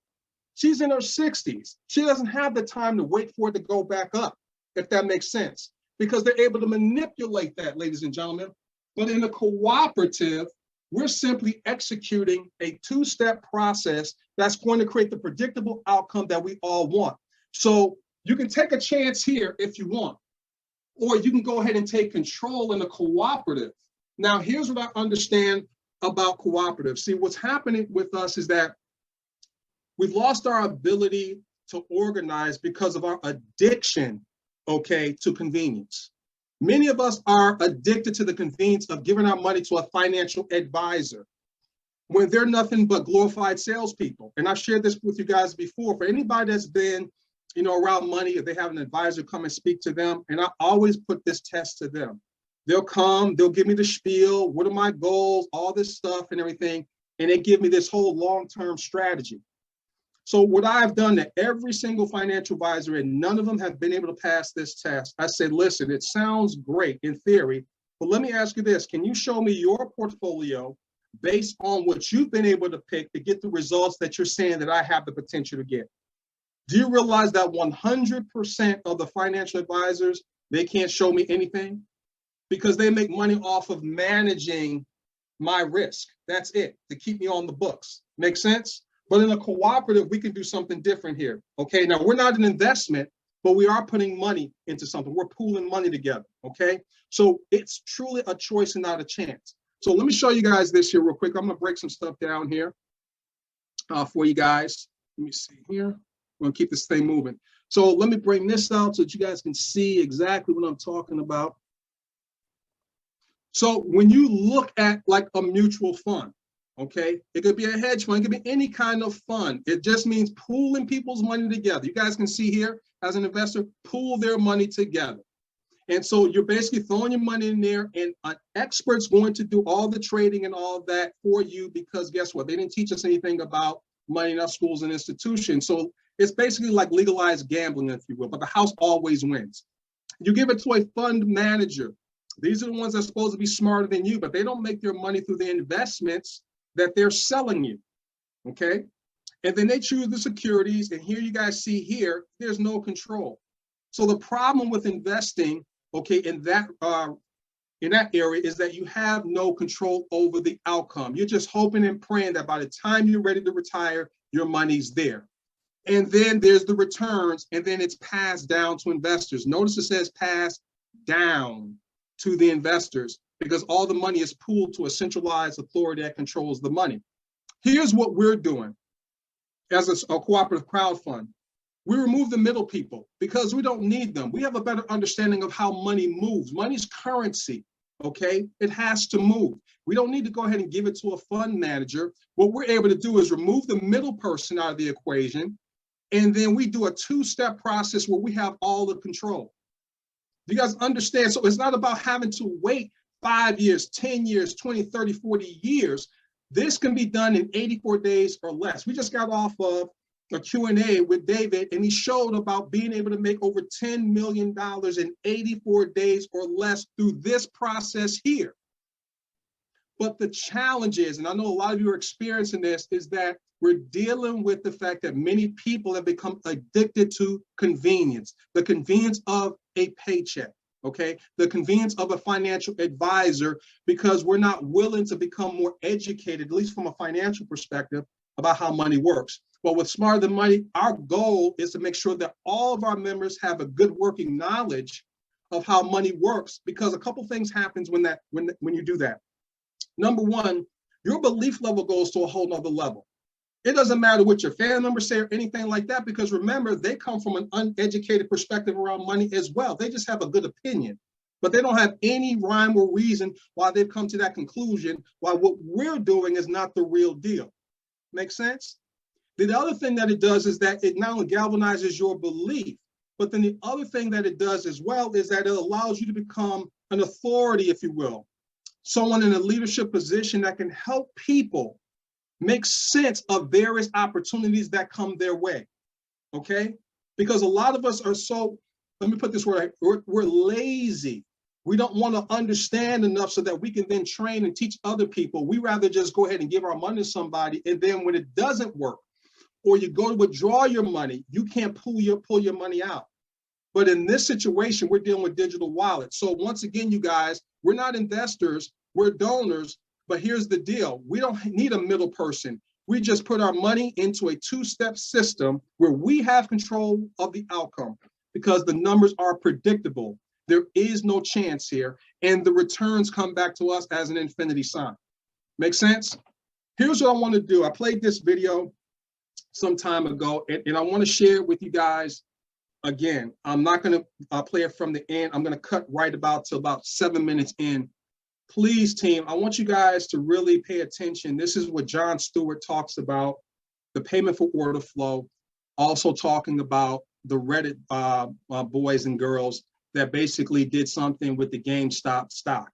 She's in her 60s. She doesn't have the time to wait for it to go back up, if that makes sense, because they're able to manipulate that, ladies and gentlemen. But in a cooperative, we're simply executing a two-step process that's going to create the predictable outcome that we all want. So you can take a chance here if you want, or you can go ahead and take control in a cooperative. Now, here's what I understand about cooperatives. See, what's happening with us is that we've lost our ability to organize because of our addiction, okay, to convenience. Many of us are addicted to the convenience of giving our money to a financial advisor when they're nothing but glorified salespeople. And I've shared this with you guys before. For anybody that's been, around money, if they have an advisor come and speak to them, and I always put this test to them. They'll come, they'll give me the spiel, what are my goals, all this stuff and everything, and they give me this whole long-term strategy. So what I've done to every single financial advisor, and none of them have been able to pass this test, I said, listen, it sounds great in theory, But let me ask you this. Can you show me your portfolio based on what you've been able to pick to get the results that you're saying that I have the potential to get? Do you realize that 100% of the financial advisors, they can't show me anything because they make money off of managing my risk? That's it, to keep me on the books. Make sense? But in a cooperative, we can do something different here. Okay, now we're not an investment, but we are putting money into something. We're pooling money together. Okay, so it's truly a choice and not a chance. So let me show you guys this here real quick. I'm gonna break some stuff down here for you guys. Let me see here. We're gonna keep this thing moving. So let me bring this out so that you guys can see exactly what I'm talking about. So when you look at like a mutual fund, okay, it could be a hedge fund, it could be any kind of fund. It just means pooling people's money together. You guys can see here, as an investor, pool their money together. And so you're basically throwing your money in there, and an expert's going to do all the trading and all of that for you, because guess what? They didn't teach us anything about money in our schools and institutions. So it's basically like legalized gambling, if you will, but the house always wins. You give it to a fund manager. These are the ones that are supposed to be smarter than you, but they don't make their money through the investments that they're selling you, okay? And then they choose the securities, and here you guys see here, there's no control. So the problem with investing, okay, in that area is that you have no control over the outcome. You're just hoping and praying that by the time you're ready to retire, your money's there. And then there's the returns, and then it's passed down to investors. Notice it says passed down to the investors, because all the money is pooled to a centralized authority that controls the money. Here's what we're doing as a cooperative crowd fund. We remove the middle people because we don't need them. We have a better understanding of how money moves. Money's currency, okay? It has to move. We don't need to go ahead and give it to a fund manager. What we're able to do is remove the middle person out of the equation, and then we do a two-step process where we have all the control. Do you guys understand? So it's not about having to wait 5 years, 10 years, 20, 30, 40 years. This can be done in 84 days or less. We just got off of a Q&A with David, and he showed about being able to make over $10 million in 84 days or less through this process here. But the challenge is, and I know a lot of you are experiencing this, is that we're dealing with the fact that many people have become addicted to convenience, the convenience of a paycheck, okay? The convenience of a financial advisor, because we're not willing to become more educated, at least from a financial perspective, about how money works. But with Smarter Than Money, our goal is to make sure that all of our members have a good working knowledge of how money works, because a couple things happens when you do that. Number one, your belief level goes to a whole nother level. It doesn't matter what your family members say or anything like that, because remember, they come from an uneducated perspective around money as well. They just have a good opinion, but they don't have any rhyme or reason why they've come to that conclusion, why what we're doing is not the real deal. Make sense? The other thing that it does is that it not only galvanizes your belief, but then the other thing that it does as well is that it allows you to become an authority, if you will, someone in a leadership position that can help people make sense of various opportunities that come their way, okay? Because a lot of us are so, let me put this right, we're lazy. We don't want to understand enough so that we can then train and teach other people. We rather just go ahead and give our money to somebody, and then when it doesn't work, or you go to withdraw your money, you can't pull your money out. But in this situation, we're dealing with digital wallets. So once again, you guys, we're not investors, we're donors, but here's the deal. We don't need a middle person. We just put our money into a two-step system where we have control of the outcome, because the numbers are predictable. There is no chance here, and the returns come back to us as an infinity sign. Make sense? Here's what I want to do. I played this video some time ago, and I want to share it with you guys again. I'm not going to play it from the end. I'm going to cut right about to about 7 minutes in. Please, team, I want you guys to really pay attention. This is what John Stewart talks about, the payment for order flow, also talking about the Reddit boys and girls that basically did something with the GameStop stock.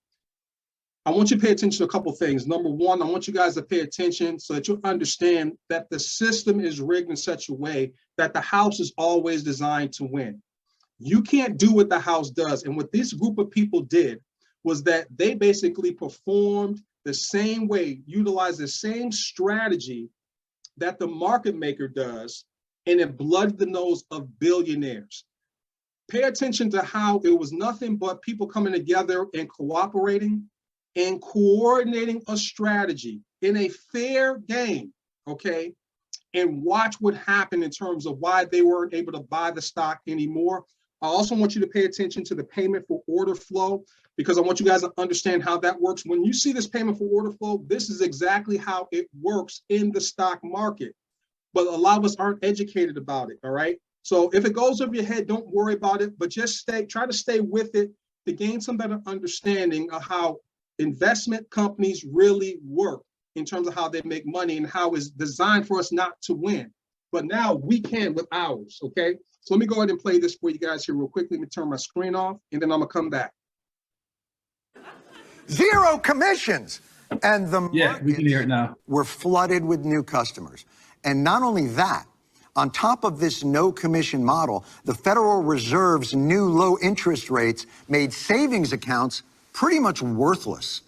I want you to pay attention to a couple things. Number one, I want you guys to pay attention so that you understand that the system is rigged in such a way that the house is always designed to win. You can't do what the house does. And what this group of people did was that they basically performed the same way, utilized the same strategy that the market maker does, and it blooded the nose of billionaires. Pay attention to how it was nothing but people coming together and cooperating and coordinating a strategy in a fair game, okay? And watch what happened in terms of why they weren't able to buy the stock anymore. I also want you to pay attention to the payment for order flow, because I want you guys to understand how that works. When you see this payment for order flow, this is exactly how it works in the stock market. But a lot of us aren't educated about it, all right? So if it goes over your head, don't worry about it, but just try to stay with it to gain some better understanding of how investment companies really work in terms of how they make money and how it's designed for us not to win. But now we can with ours, okay? So let me go ahead and play this for you guys here real quickly. Let me turn my screen off, and then I'm gonna come back. Zero commissions. And the we can hear it now. Were flooded with new customers. And not only that, on top of this no commission model, the Federal Reserve's new low interest rates made savings accounts pretty much worthless.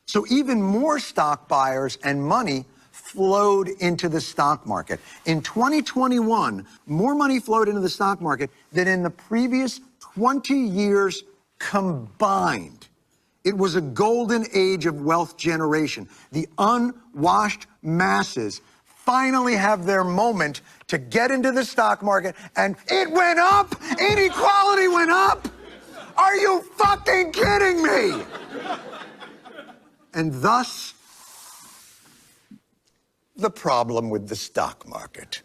So even more stock buyers and money flowed into the stock market. In 2021, more money flowed into the stock market than in the previous 20 years combined. It was a golden age of wealth generation. The unwashed masses finally have their moment to get into the stock market, and it went up. Inequality went up. Are you fucking kidding me? And thus, the problem with the stock market.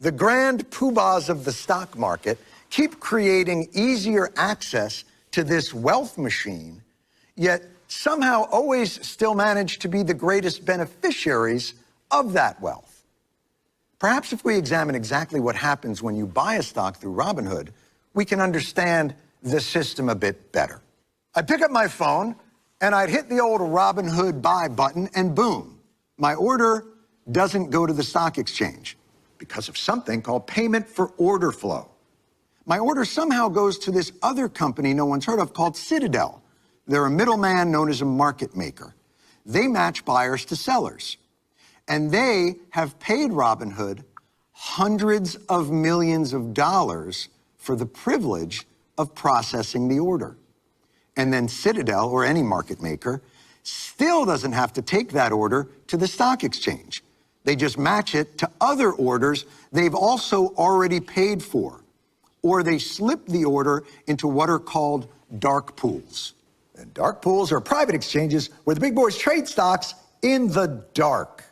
The grand poobahs of the stock market keep creating easier access to this wealth machine, yet somehow always still manage to be the greatest beneficiaries of that wealth. Perhaps if we examine exactly what happens when you buy a stock through Robinhood, we can understand the system a bit better. I'd pick up my phone and I'd hit the old Robinhood buy button, and boom, my order doesn't go to the stock exchange because of something called payment for order flow. My order somehow goes to this other company no one's heard of called Citadel. They're a middleman known as a market maker. They match buyers to sellers. And they have paid Robinhood hundreds of millions of dollars for the privilege of processing the order. And then Citadel, or any market maker, still doesn't have to take that order to the stock exchange. They just match it to other orders they've also already paid for. Or they slip the order into what are called dark pools. And dark pools are private exchanges where the big boys trade stocks in the dark.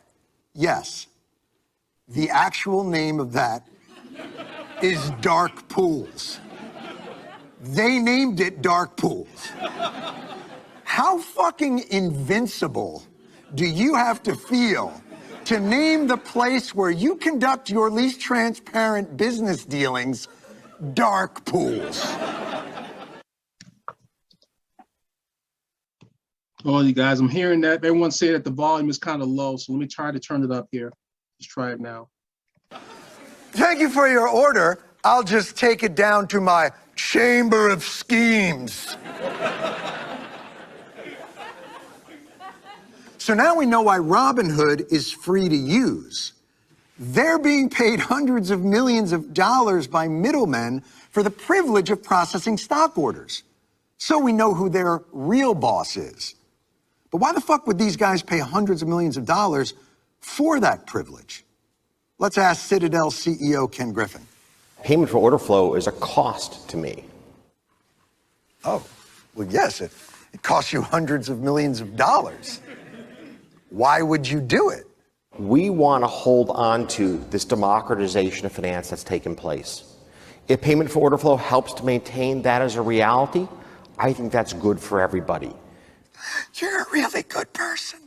Yes, the actual name of that is dark pools. They named it dark pools. How fucking invincible do you have to feel to name the place where you conduct your least transparent business dealings dark pools? Oh, you guys, I'm hearing that. Everyone say that the volume is kind of low, so let me try to turn it up here. Let's try it now. Thank you for your order. I'll just take it down to my chamber of schemes. So now we know why Robinhood is free to use. They're being paid hundreds of millions of dollars by middlemen for the privilege of processing stock orders. So we know who their real boss is. But why the fuck would these guys pay hundreds of millions of dollars for that privilege? Let's ask Citadel CEO Ken Griffin. Payment for order flow is a cost to me. Oh, well, yes, it costs you hundreds of millions of dollars. Why would you do it? We want to hold on to this democratization of finance that's taken place. If payment for order flow helps to maintain that as a reality, I think that's good for everybody. You're a really good person.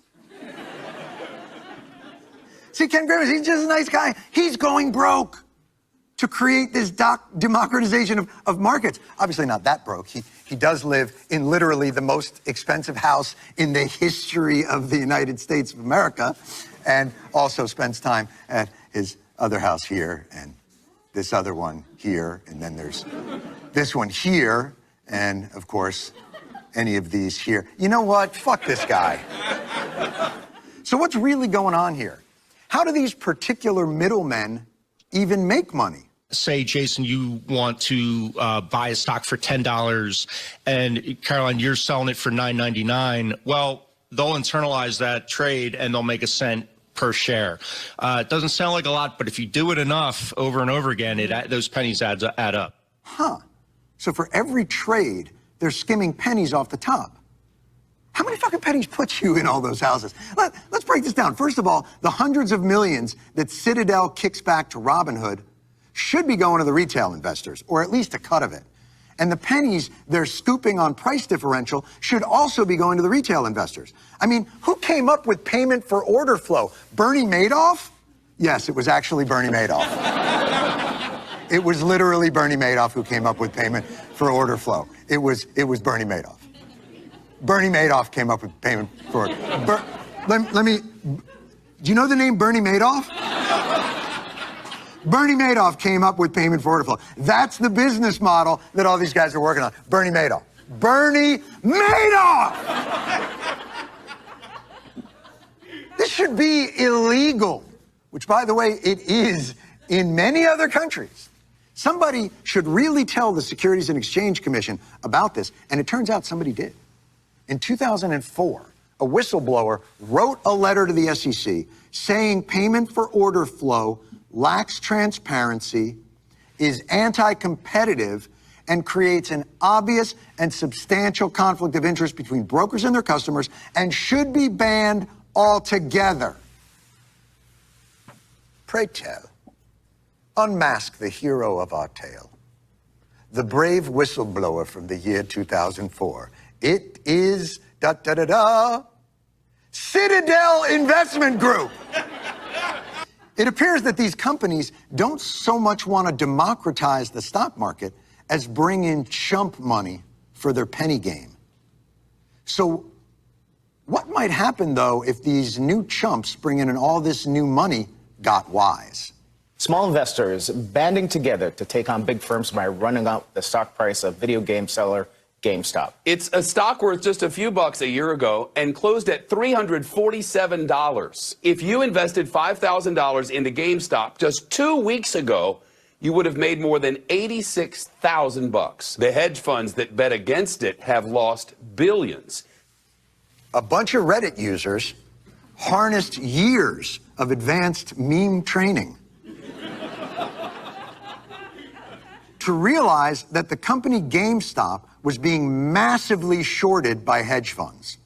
See, Ken Griffin, he's just a nice guy. He's going broke to create this democratization of markets. Obviously not that broke. He does live in literally the most expensive house in the history of the United States of America, and also spends time at his other house here, and this other one here, and then there's this one here, and of course, any of these here. You know what? Fuck this guy. So what's really going on here? How do these particular middlemen even make money? Say, Jason, you want to buy a stock for $10 and Caroline, you're selling it for $9.99. Well, they'll internalize that trade and they'll make a cent per share. It doesn't sound like a lot, but if you do it enough over and over again, those pennies add up. Huh. So for every trade, they're skimming pennies off the top. How many fucking pennies put you in all those houses? Let's break this down. First of all, the hundreds of millions that Citadel kicks back to Robinhood should be going to the retail investors, or at least a cut of it. And the pennies they're scooping on price differential should also be going to the retail investors. I mean, who came up with payment for order flow? Bernie Madoff? Yes, it was actually Bernie Madoff. It was literally Bernie Madoff who came up with payment for order flow. It was Bernie Madoff. Bernie Madoff came up with payment for order. Let me, do you know the name Bernie Madoff? Bernie Madoff came up with payment for order flow. That's the business model that all these guys are working on. Bernie Madoff. Bernie Madoff! This should be illegal, which, by the way, it is in many other countries. Somebody should really tell the Securities and Exchange Commission about this, and it turns out somebody did. In 2004, a whistleblower wrote a letter to the SEC saying payment for order flow lacks transparency, is anti-competitive, and creates an obvious and substantial conflict of interest between brokers and their customers and should be banned altogether. Pray tell, unmask the hero of our tale, the brave whistleblower from the year 2004. It is Citadel Investment Group. It appears that these companies don't so much want to democratize the stock market as bring in chump money for their penny game. So what might happen, though, if these new chumps bringing in all this new money got wise? Small investors banding together to take on big firms by running up the stock price of video game seller GameStop. It's a stock worth just a few bucks a year ago and closed at $347. If you invested $5,000 into GameStop just 2 weeks ago, you would have made more than $86,000. The hedge funds that bet against it have lost billions. A bunch of Reddit users harnessed years of advanced meme training to realize that the company GameStop was being massively shorted by hedge funds.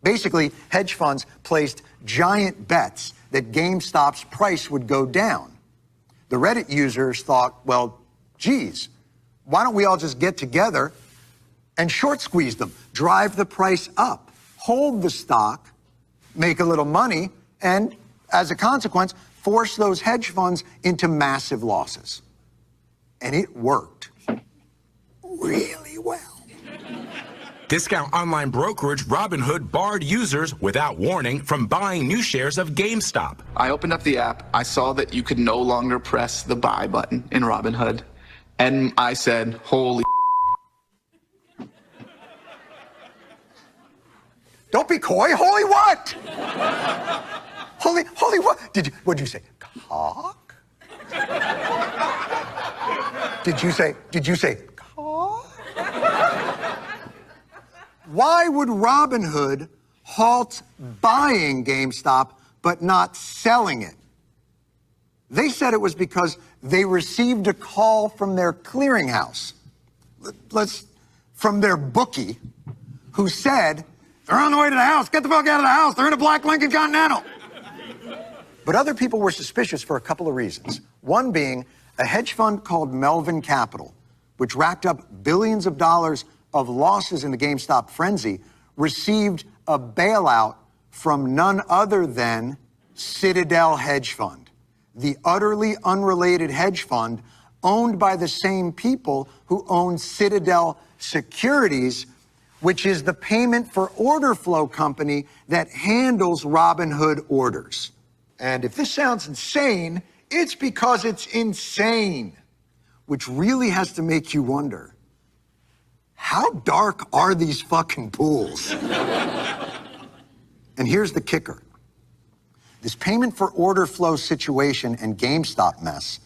Basically, hedge funds placed giant bets that GameStop's price would go down. The Reddit users thought, well, geez, why don't we all just get together and short squeeze them, drive the price up, hold the stock, make a little money, and as a consequence, force those hedge funds into massive losses. And it worked really well. Discount online brokerage Robinhood barred users without warning from buying new shares of GameStop. I opened up the app. I saw that you could no longer press the buy button in Robinhood. And I said, holy. Don't be coy. Holy what? Holy what? What'd you say? Cock? Did you say cock? Why would Robinhood halt buying GameStop but not selling it? They said it was because they received a call from their clearinghouse, from their bookie, who said, they're on the way to the house, get the fuck out of the house, they're in a black Lincoln Continental. But other people were suspicious for a couple of reasons. One being a hedge fund called Melvin Capital, which racked up billions of dollars of losses in the GameStop frenzy, received a bailout from none other than Citadel Hedge Fund, the utterly unrelated hedge fund owned by the same people who own Citadel Securities, which is the payment for order flow company that handles Robinhood orders. And if this sounds insane, it's because it's insane, which really has to make you wonder, How dark are these fucking pools? And here's the kicker. This payment for order flow situation and GameStop mess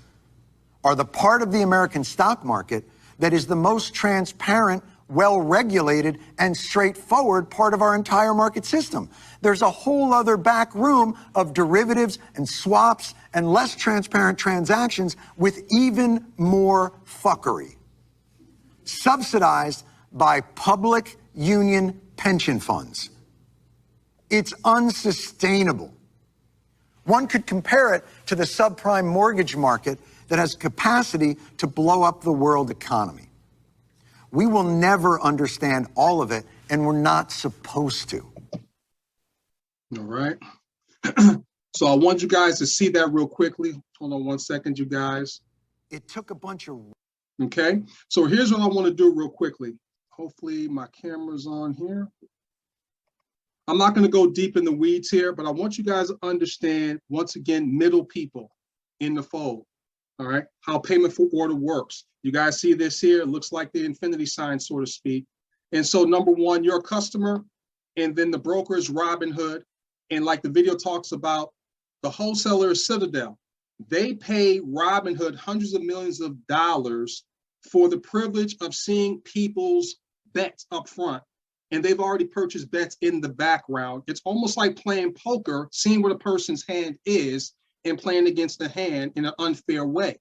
are the part of the American stock market that is the most transparent, well-regulated, and straightforward part of our entire market system. There's a whole other back room of derivatives and swaps and less transparent transactions with even more fuckery, subsidized by public union pension funds. It's unsustainable. One could compare it to the subprime mortgage market that has capacity to blow up the world economy. We will never understand all of it, and we're not supposed to. All right. So I want you guys to see that real quickly. Hold on one second, you guys. It took a bunch of... Okay, so here's what I want to do real quickly. Hopefully my camera's on here. I'm not going to go deep in the weeds here, but I want you guys to understand, once again, middle people in the fold. All right, how payment for order works. You guys see this here? It looks like the infinity sign, so to speak. And so number one, you're a customer, and then the broker is Robinhood. And like the video talks about, the wholesaler is Citadel. They pay Robinhood hundreds of millions of dollars for the privilege of seeing people's bets up front. And they've already purchased bets in the background. It's almost like playing poker, seeing what a person's hand is and playing against the hand in an unfair way.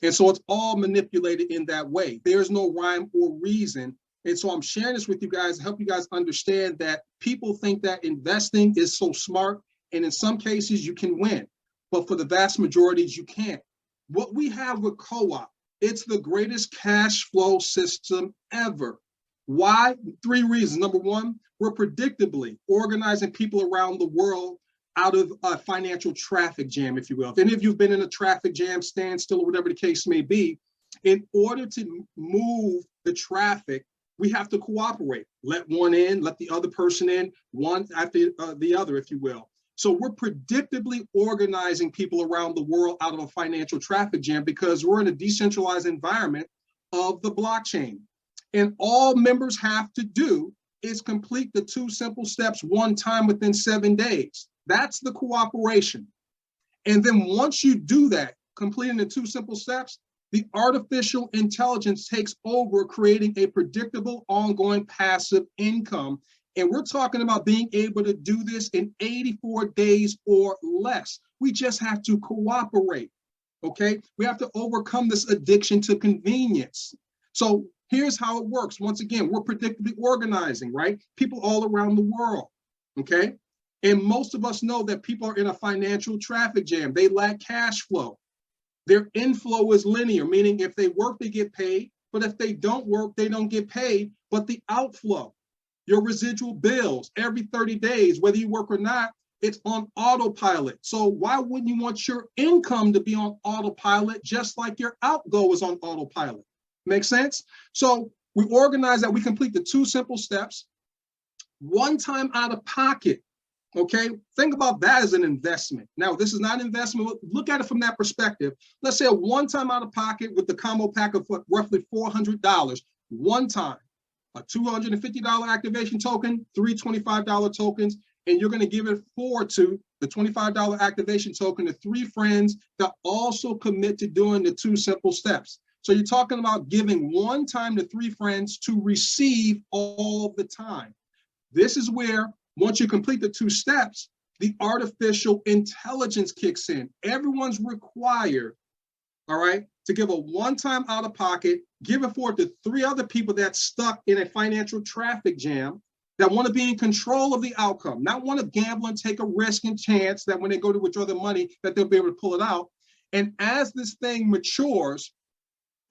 And so it's all manipulated in that way. There's no rhyme or reason. And so I'm sharing this with you guys to help you guys understand that people think that investing is so smart. And in some cases you can win, but for the vast majorities you can't. What we have with Co-op, it's the greatest cash flow system ever. Why? 3 reasons. Number one, we're predictably organizing people around the world out of a financial traffic jam, if you will. If any of you have been in a traffic jam, standstill, or whatever the case may be, in order to move the traffic, we have to cooperate. Let one in, let the other person in, one after the other, if you will. So we're predictably organizing people around the world out of a financial traffic jam because we're in a decentralized environment of the blockchain. And all members have to do is complete the 2 simple steps one time within 7 days. That's the cooperation. And then once you do that, completing the 2 simple steps, the artificial intelligence takes over, creating a predictable, ongoing passive income. And we're talking about being able to do this in 84 days or less. We just have to cooperate, okay? We have to overcome this addiction to convenience. So here's how it works. Once again, we're predictably organizing, right? People all around the world, okay? And most of us know that people are in a financial traffic jam. They lack cash flow. Their inflow is linear, meaning if they work, they get paid. But if they don't work, they don't get paid. But the outflow, your residual bills every 30 days, whether you work or not, it's on autopilot. So why wouldn't you want your income to be on autopilot just like your outgo is on autopilot? Make sense? So we organize that, we complete the 2 simple steps, one time out of pocket. Okay, think about that as an investment. Now, this is not an investment. Look at it from that perspective. Let's say a one-time out of pocket with the combo pack of roughly $400, one time, a $250 activation token, 3 $25 tokens, and you're going to give it forward to the $25 activation token to 3 friends that also commit to doing the 2 simple steps. So you're talking about giving one time to 3 friends to receive all the time. This is where, once you complete the 2 steps, the artificial intelligence kicks in. Everyone's required, all right, to give a one-time out of pocket, give it forward to 3 other people that's stuck in a financial traffic jam, that want to be in control of the outcome, not want to gamble and take a risk and chance that when they go to withdraw the money, that they'll be able to pull it out. And as this thing matures,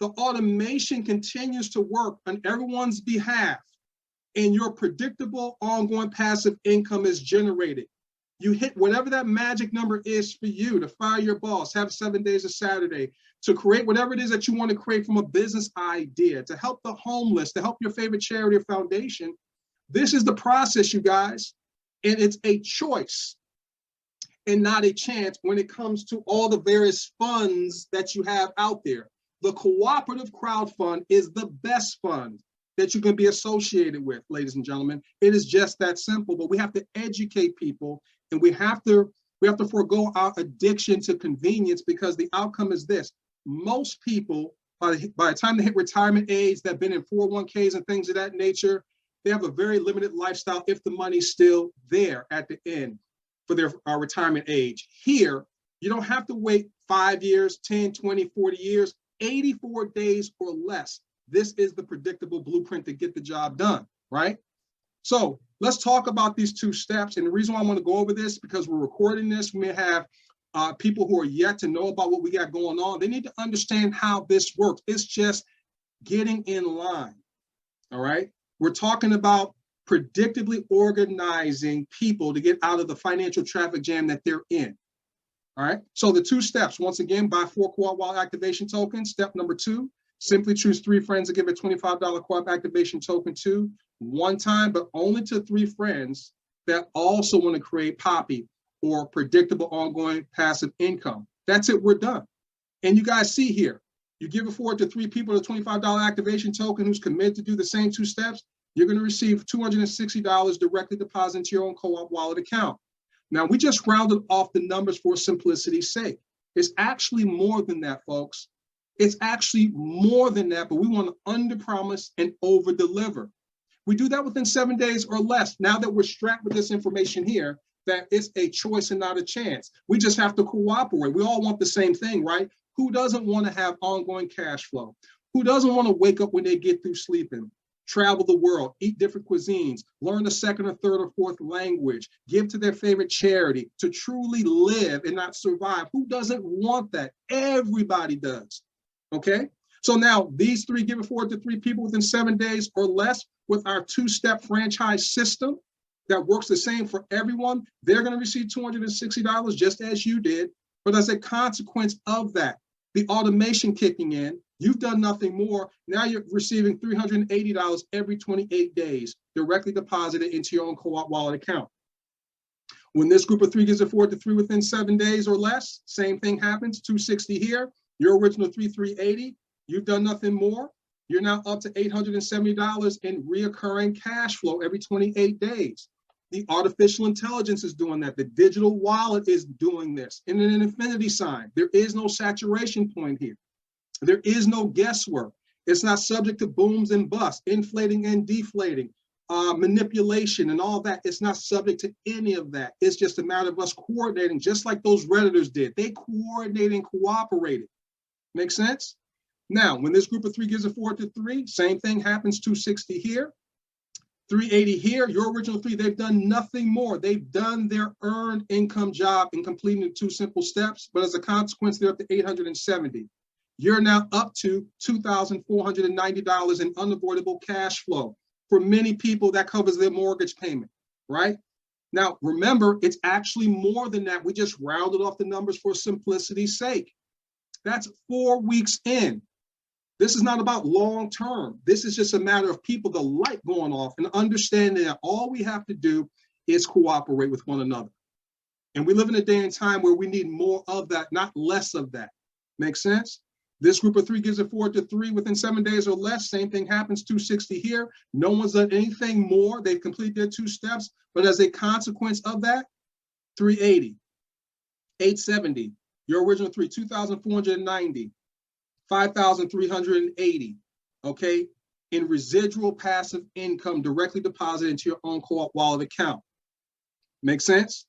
the automation continues to work on everyone's behalf, and your predictable ongoing passive income is generated. You hit whatever that magic number is for you to fire your boss, have 7 days of Saturday, to create whatever it is that you want to create from a business idea, to help the homeless, to help your favorite charity or foundation. This is the process, you guys, and it's a choice and not a chance when it comes to all the various funds that you have out there. The cooperative crowd fund is the best fund. that you can be associated with, ladies and gentlemen. It is just that simple, but we have to educate people, and we have to forego our addiction to convenience, because the outcome is this. Most people, by the time they hit retirement age, that have been in 401ks and things of that nature, they have a very limited lifestyle if the money's still there at the end for their retirement age. Here, you don't have to wait 5 years, 10, 20, 40 years, 84 days or less. This is the predictable blueprint to get the job done, right? So let's talk about these 2 steps. And the reason why I want to go over this, because we're recording this, we may have people who are yet to know about what we got going on. They need to understand how this works. It's just getting in line, all right? We're talking about predictably organizing people to get out of the financial traffic jam that they're in. All right, so the 2 steps, once again, buy 4 Co-op Wallet activation tokens. Step number 2, simply choose 3 friends to give a $25 Co-op activation token to, one time, but only to 3 friends that also want to create Poppy or predictable ongoing passive income. That's it, we're done. And you guys see here, you give it forward to 3 people a $25 activation token who's committed to do the same 2 steps, you're going to receive $260 directly deposited into your own Co-op Wallet account. Now, we just rounded off the numbers for simplicity's sake. It's actually more than that, folks. It's actually more than that, but we want to under-promise and over-deliver. We do that within 7 days or less. Now that we're strapped with this information here, that it's a choice and not a chance. We just have to cooperate. We all want the same thing, right? Who doesn't want to have ongoing cash flow? Who doesn't want to wake up when they get through sleeping? Travel the world, eat different cuisines, learn a 2nd or 3rd or 4th language, give to their favorite charity, to truly live and not survive. Who doesn't want that? Everybody does, okay? So now these 3, give it forward to 3 people within 7 days or less with our 2-step franchise system that works the same for everyone. They're gonna receive $260 just as you did, but as a consequence of that, the automation kicking in, you've done nothing more. Now you're receiving $380 every 28 days directly deposited into your own Co-op Wallet account. When this group of 3 gives it forward to 3 within 7 days or less, same thing happens, $260 here, your original $380, you've done nothing more. You're now up to $870 in reoccurring cash flow every 28 days. The artificial intelligence is doing that. The digital wallet is doing this in an infinity sign. There is no saturation point here. There is no guesswork. It's not subject to booms and busts, inflating and deflating, manipulation and all that. It's not subject to any of that. It's just a matter of us coordinating, just like those Redditors did. They coordinated and cooperated. Make sense? Now, when this group of 3 gives it forward to 3, same thing happens, $260 here, $380 here, your original 3, they've done nothing more. They've done their earned income job in completing the 2 simple steps, but as a consequence, they're up to $870. You're now up to $2,490 in unavoidable cash flow. For many people, that covers their mortgage payment, right? Now, remember, it's actually more than that. We just rounded off the numbers for simplicity's sake. That's 4 weeks in. This is not about long term. This is just a matter of people, the light going off and understanding that all we have to do is cooperate with one another. And we live in a day and time where we need more of that, not less of that. Make sense? This group of 3 gives it forward to 3 within 7 days or less. Same thing happens, $260 here. No one's done anything more. They've completed their 2 steps. But as a consequence of that, $380, $870, your original 3, $2,490, $5,380, okay, in residual passive income directly deposited into your own Co-op Wallet account. Make sense?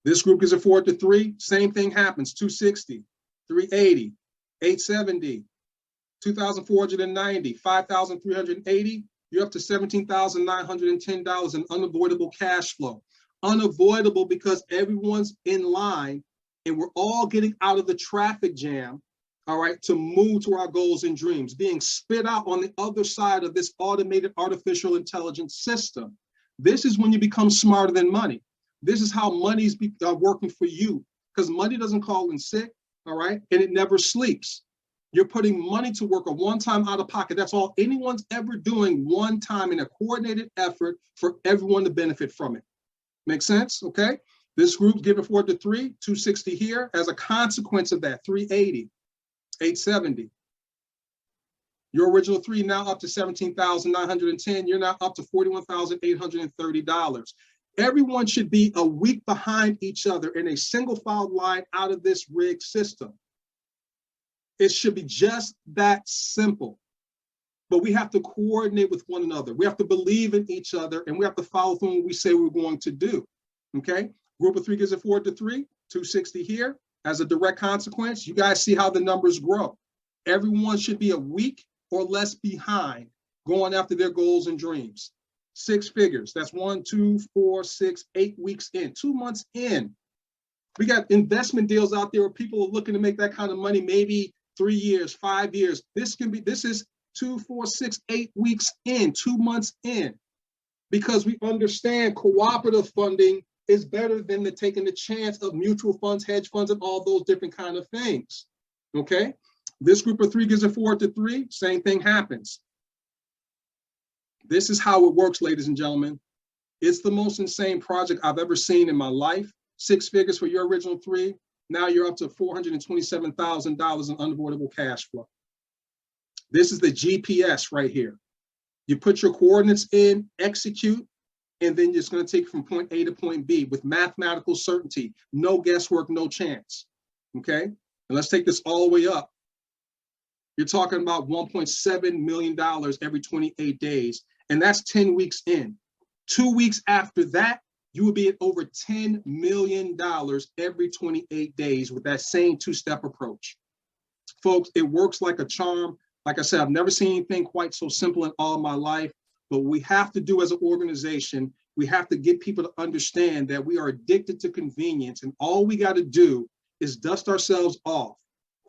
This group gives it forward to 3. Same thing happens, $260, $380, $870, $2,490, $5,380, you're up to $17,910 in unavoidable cash flow. Unavoidable because everyone's in line and we're all getting out of the traffic jam, all right, to move to our goals and dreams, being spit out on the other side of this automated artificial intelligence system. This is when you become smarter than money. This is how money's working for you, because money doesn't call in sick, all right, and it never sleeps. You're putting money to work a one-time out of pocket. That's all anyone's ever doing, one time in a coordinated effort for everyone to benefit from it. Make sense? Okay. This group give it forward to 3, $260 here. As a consequence of that, $380, $870. Your original 3 now up to $17,910. You're now up to $41,830. Everyone should be a week behind each other in a single file line out of this rigged system. It should be just that simple. But we have to coordinate with one another. We have to believe in each other, and we have to follow through what we say we're going to do. Okay? Group of 3 gives it 4 to 3, 260 here. As a direct consequence, you guys see how the numbers grow. Everyone should be a week or less behind going after their goals and dreams. 6 figures. That's 1, 2, 4, 6, 8 weeks in, 2 months in. We got investment deals out there where people are looking to make that kind of money, maybe 3 years, 5 years. This is 2, 4, 6, 8 weeks in, 2 months in, because we understand cooperative funding is better than taking the chance of mutual funds, hedge funds, and all those different kind of things. Okay? This group of 3 gives it 4 to 3, same thing happens. This is how it works, ladies and gentlemen. It's the most insane project I've ever seen in my life. 6 figures for your original 3. Now you're up to $427,000 in unavoidable cash flow. This is the GPS right here. You put your coordinates in, execute, and then it's going to take from point A to point B with mathematical certainty. No guesswork, no chance. Okay? And let's take this all the way up. You're talking about $1.7 million every 28 days, and that's 10 weeks in. 2 weeks after that, you will be at over $10 million every 28 days with that same 2-step approach. Folks, it works like a charm. Like I said, I've never seen anything quite so simple in all of my life, but what we have to do as an organization, we have to get people to understand that we are addicted to convenience, and all we got to do is dust ourselves off,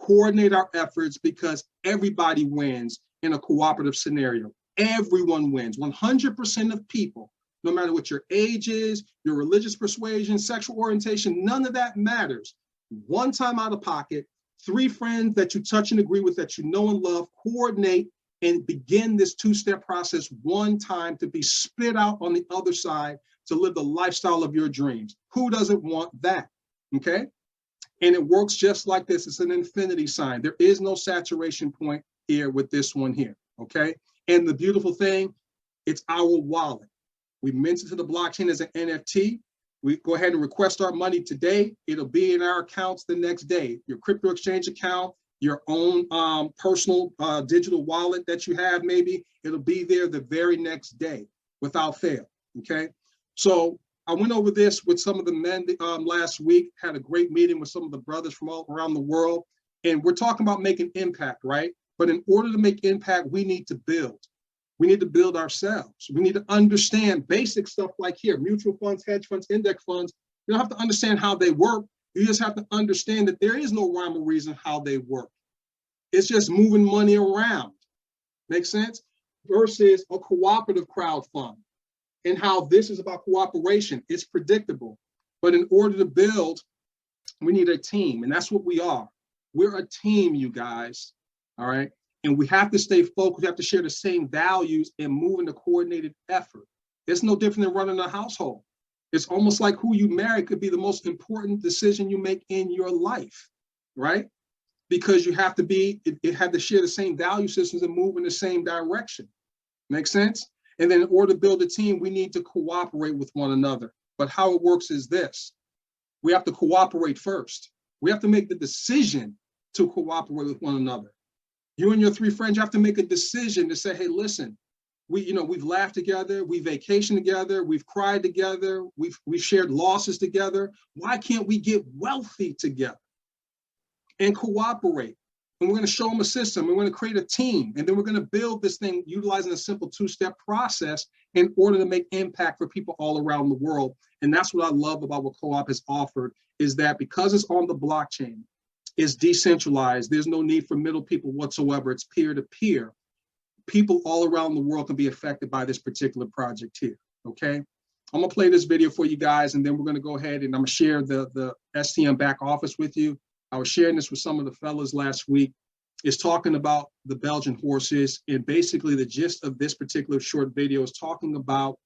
coordinate our efforts, because everybody wins in a cooperative scenario. Everyone wins. 100% of people, no matter what your age is, your religious persuasion, sexual orientation, none of that matters. One time out of pocket, 3 friends that you touch and agree with, that you know and love, coordinate and begin this 2-step process one time to be spit out on the other side to live the lifestyle of your dreams. Who doesn't want that? Okay? And it works just like this. It's an infinity sign. There is no saturation point here with this one here. Okay? And the beautiful thing, it's our wallet. We mint it to the blockchain as an NFT. We go ahead and request our money today. It'll be in our accounts the next day. Your crypto exchange account, your own personal digital wallet that you have, maybe, it'll be there the very next day without fail, okay? So I went over this with some of the men last week, had a great meeting with some of the brothers from all around the world, and we're talking about making impact, right? But in order to make impact, we need to build. We need to build ourselves. We need to understand basic stuff like here, mutual funds, hedge funds, index funds. You don't have to understand how they work. You just have to understand that there is no rhyme or reason how they work. It's just moving money around. Make sense? Versus a cooperative crowd fund, and how this is about cooperation. It's predictable. But in order to build, we need a team, and that's what we are. We're a team, you guys, all right? And we have to stay focused. We have to share the same values and move in a coordinated effort. It's no different than running a household. It's almost like who you marry could be the most important decision you make in your life, right? Because you have to have to share the same value systems and move in the same direction. Make sense? And then in order to build a team, we need to cooperate with one another. But how it works is this. We have to cooperate first. We have to make the decision to cooperate with one another. You and your 3 friends, you have to make a decision to say, hey, listen, we've laughed together, we vacationed together, we've cried together, we've shared losses together. Why can't we get wealthy together and cooperate? And we're going to show them a system. We're going to create a team, and then we're going to build this thing utilizing a simple 2-step process in order to make impact for people all around the world. And that's what I love about what Co-op has offered, is that because it's on the blockchain, it's decentralized. There's no need for middle people whatsoever. It's peer-to-peer. People all around the world can be affected by this particular project here, okay? I'm gonna play this video for you guys, and then we're gonna go ahead and I'm gonna share the STM back office with you. I was sharing this with some of the fellas last week. It's talking about the Belgian horses, and basically the gist of this particular short video is talking about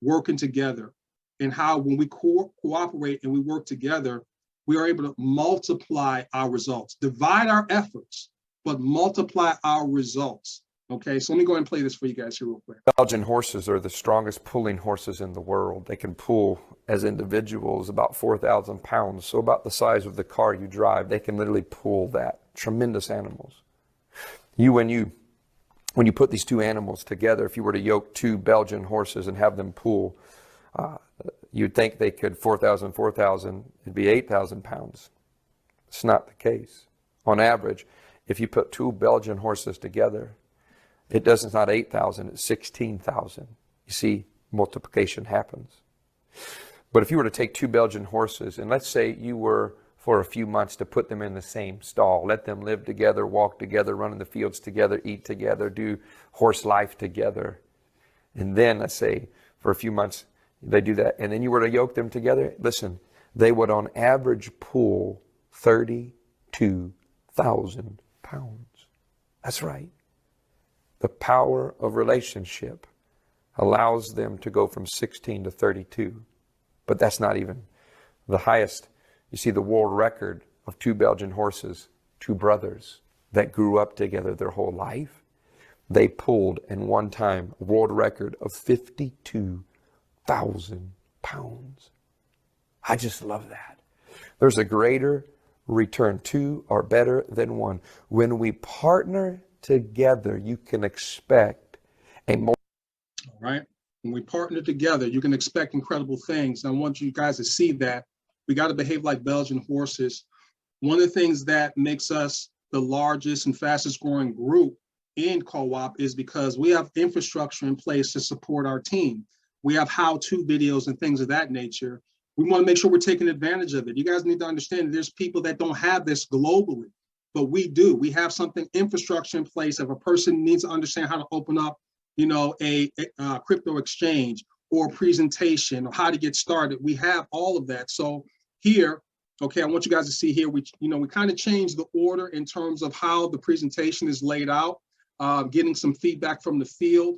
working together and how when we cooperate and we work together, we are able to multiply our results, divide our efforts, but multiply our results, Okay, so let me go ahead and play this for you guys here real quick. Belgian horses are the strongest pulling horses in the world. They can pull as individuals about 4,000 pounds, so about the size of the car you drive. They can literally pull that. Tremendous animals. When you put these two animals together, if you were to yoke two Belgian horses and have them pull, you'd think they could 4,000, it'd be 8,000 pounds. It's not the case. On average, if you put two Belgian horses together, it's not 8,000, it's 16,000. You see, multiplication happens. But if you were to take two Belgian horses, and let's say you were for a few months to put them in the same stall, let them live together, walk together, run in the fields together, eat together, do horse life together. And then let's say for a few months they do that, and then you were to yoke them together, listen, they would on average pull 32,000 pounds. That's right. The power of relationship allows them to go from 16 to 32. But that's not even the highest. You see, the world record of two Belgian horses, two brothers that grew up together their whole life, they pulled in one time a world record of 52,000 pounds. I just love that. There's a greater return. Two are better than one. When we partner together, you can expect a more. All right. When we partner together, you can expect incredible things. I want you guys to see that we got to behave like Belgian horses. One of the things that makes us the largest and fastest growing group in co-op is because we have infrastructure in place to support our team. We have how-to videos and things of that nature. We want to make sure we're taking advantage of it. You guys need to understand that there's people that don't have this globally, but we do. We have something, infrastructure in place. If a person needs to understand how to open up, a crypto exchange or presentation or how to get started, we have all of that. So here, okay, I want you guys to see here, we kind of changed the order in terms of how the presentation is laid out, getting some feedback from the field.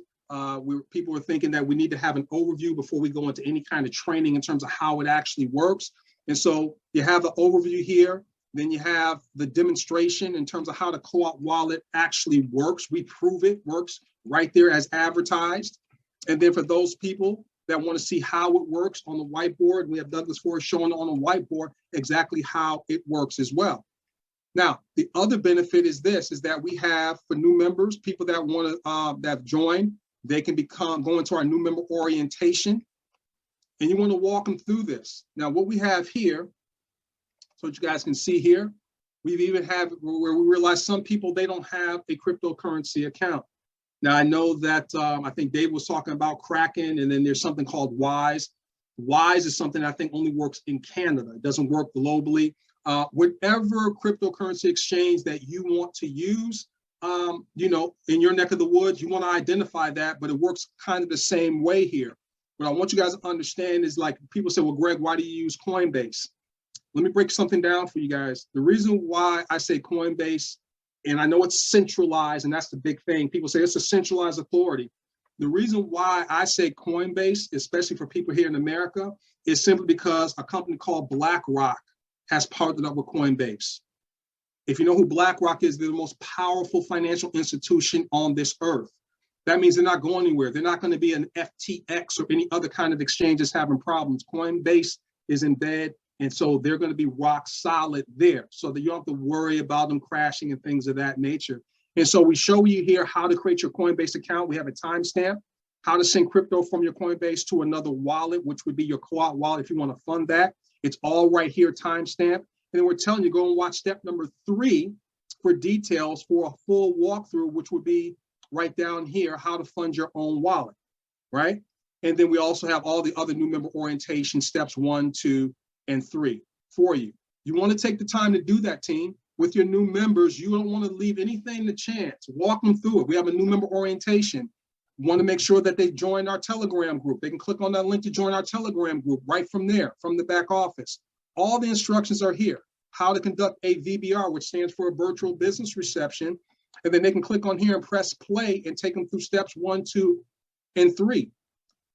People were thinking that we need to have an overview before we go into any kind of training in terms of how it actually works. And so you have the overview here, then you have the demonstration in terms of how the co-op wallet actually works. We prove it works right there as advertised. And then for those people that want to see how it works on the whiteboard, we have Douglas Forrest showing on the whiteboard exactly how it works as well. Now, the other benefit is this, is that we have for new members, people that want to, that have joined, they can go into our new member orientation, and you want to walk them through this. Now, what we have here, so you guys can see here, we've even have where we realize some people, they don't have a cryptocurrency account. Now, I know that I think Dave was talking about Kraken, and then there's something called Wise. Wise is something I think only works in Canada. It doesn't work globally. Whatever cryptocurrency exchange that you want to use, in your neck of the woods, you want to identify that, but it works kind of the same way here. What I want you guys to understand is, like, people say, well, Greg, why do you use Coinbase? Let me break something down for you guys. The reason why I say Coinbase, and I know it's centralized, and that's the big thing. People say it's a centralized authority. The reason why I say Coinbase, especially for people here in America, is simply because a company called BlackRock has partnered up with Coinbase. If you know who BlackRock is, they're the most powerful financial institution on this earth. That means they're not going anywhere. They're not going to be an FTX or any other kind of exchange that's having problems. Coinbase is in bed, and so they're going to be rock solid there, so that you don't have to worry about them crashing and things of that nature. And so we show you here how to create your Coinbase account. We have a timestamp, how to send crypto from your Coinbase to another wallet, which would be your co-op wallet if you want to fund that. It's all right here, timestamp. And then we're telling you, go and watch step number 3 for details for a full walkthrough, which would be right down here, how to fund your own wallet, right? And then we also have all the other new member orientation steps 1, 2, and 3 for you. You want to take the time to do that, team. With your new members, you don't want to leave anything to chance. Walk them through it. We have a new member orientation. We want to make sure that they join our Telegram group. They can click on that link to join our Telegram group right from there, from the back office. All the instructions are here. How to conduct a VBR, which stands for a virtual business reception. And then they can click on here and press play and take them through steps 1, 2, and 3.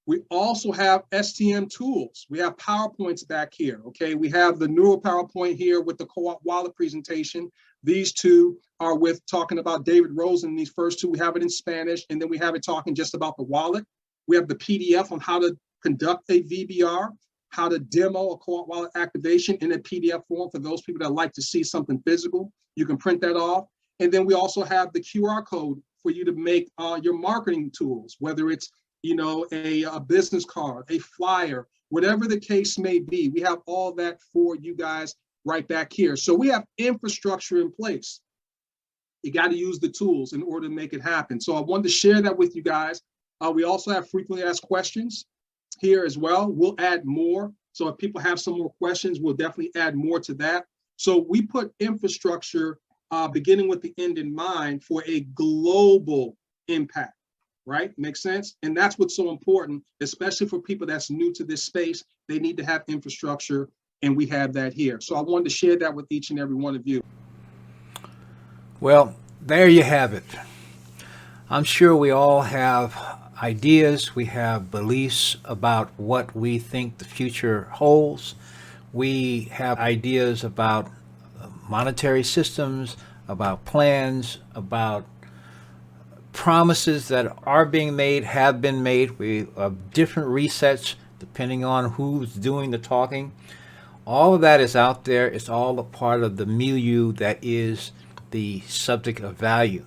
We also have STM tools. We have PowerPoints back here, okay? We have the newer PowerPoint here with the co-op wallet presentation. These two are with talking about David Rosen. These first two, we have it in Spanish, and then we have it talking just about the wallet. We have the PDF on how to conduct a VBR, how to demo a co-op wallet activation in a PDF form for those people that like to see something physical. You can print that off. And then we also have the QR code for you to make your marketing tools, whether it's a business card, a flyer, whatever the case may be. We have all that for you guys right back here. So we have infrastructure in place. You got to use the tools in order to make it happen. So I wanted to share that with you guys. We also have frequently asked questions here as well. We'll add more. So if people have some more questions, we'll definitely add more to that. So we put infrastructure beginning with the end in mind for a global impact. Right? Makes sense? And that's what's so important, especially for people that's new to this space. They need to have infrastructure, and we have that here. So I wanted to share that with each and every one of you. Well, there you have it. I'm sure we all have ideas. We have beliefs about what we think the future holds. We have ideas about monetary systems, about plans, about promises that are being made, have been made. We have different resets depending on who's doing the talking. All of that is out there. It's all a part of the milieu that is the subject of value,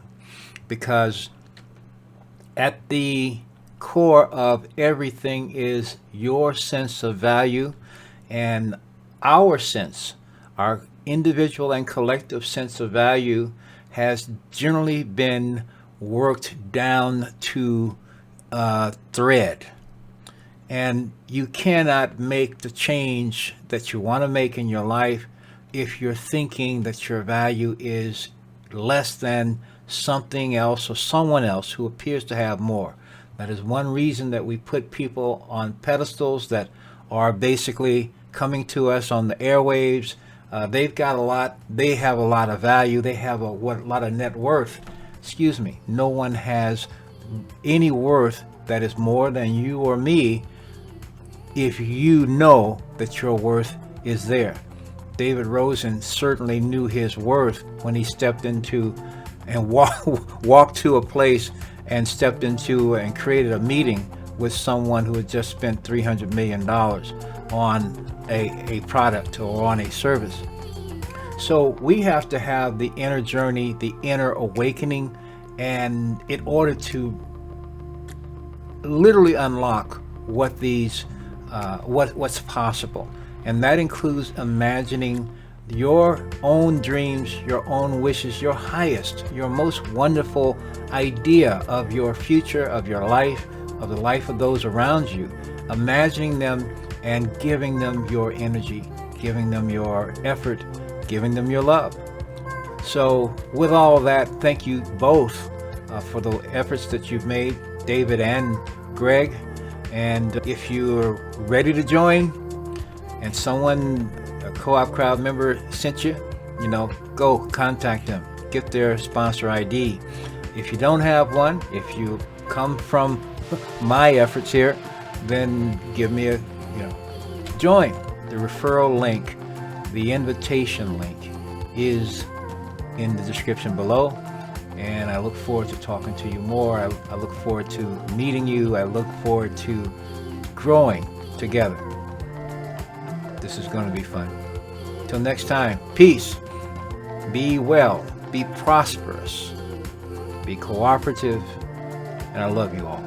because at the core of everything is your sense of value, and our sense, our individual and collective sense of value, has generally been worked down to thread. And you cannot make the change that you want to make in your life if you're thinking that your value is less than something else or someone else who appears to have more. That is one reason that we put people on pedestals that are basically coming to us on the airwaves. They've got a lot, they have a lot of value, they have a lot of net worth. Excuse me, no one has any worth that is more than you or me if you know that your worth is there. David Rosen certainly knew his worth when he stepped into and walked to a place and stepped into and created a meeting with someone who had just spent $300 million on a product or on a service. So we have to have the inner journey, the inner awakening, and in order to literally unlock what these, what's possible. And that includes imagining your own dreams, your own wishes, your highest, your most wonderful idea of your future, of your life, of the life of those around you, imagining them and giving them your energy, giving them your effort, giving them your love. So with all that, thank you both for the efforts that you've made, David and Greg. And if you're ready to join and someone, a Co-op Crowd member sent you, go contact them, get their sponsor ID. If you don't have one, if you come from my efforts here, then give me a, join. The referral link, the invitation link is in the description below. And I look forward to talking to you more. I look forward to meeting you. I look forward to growing together. This is going to be fun. Till next time, peace. Be well. Be prosperous. Be cooperative. And I love you all.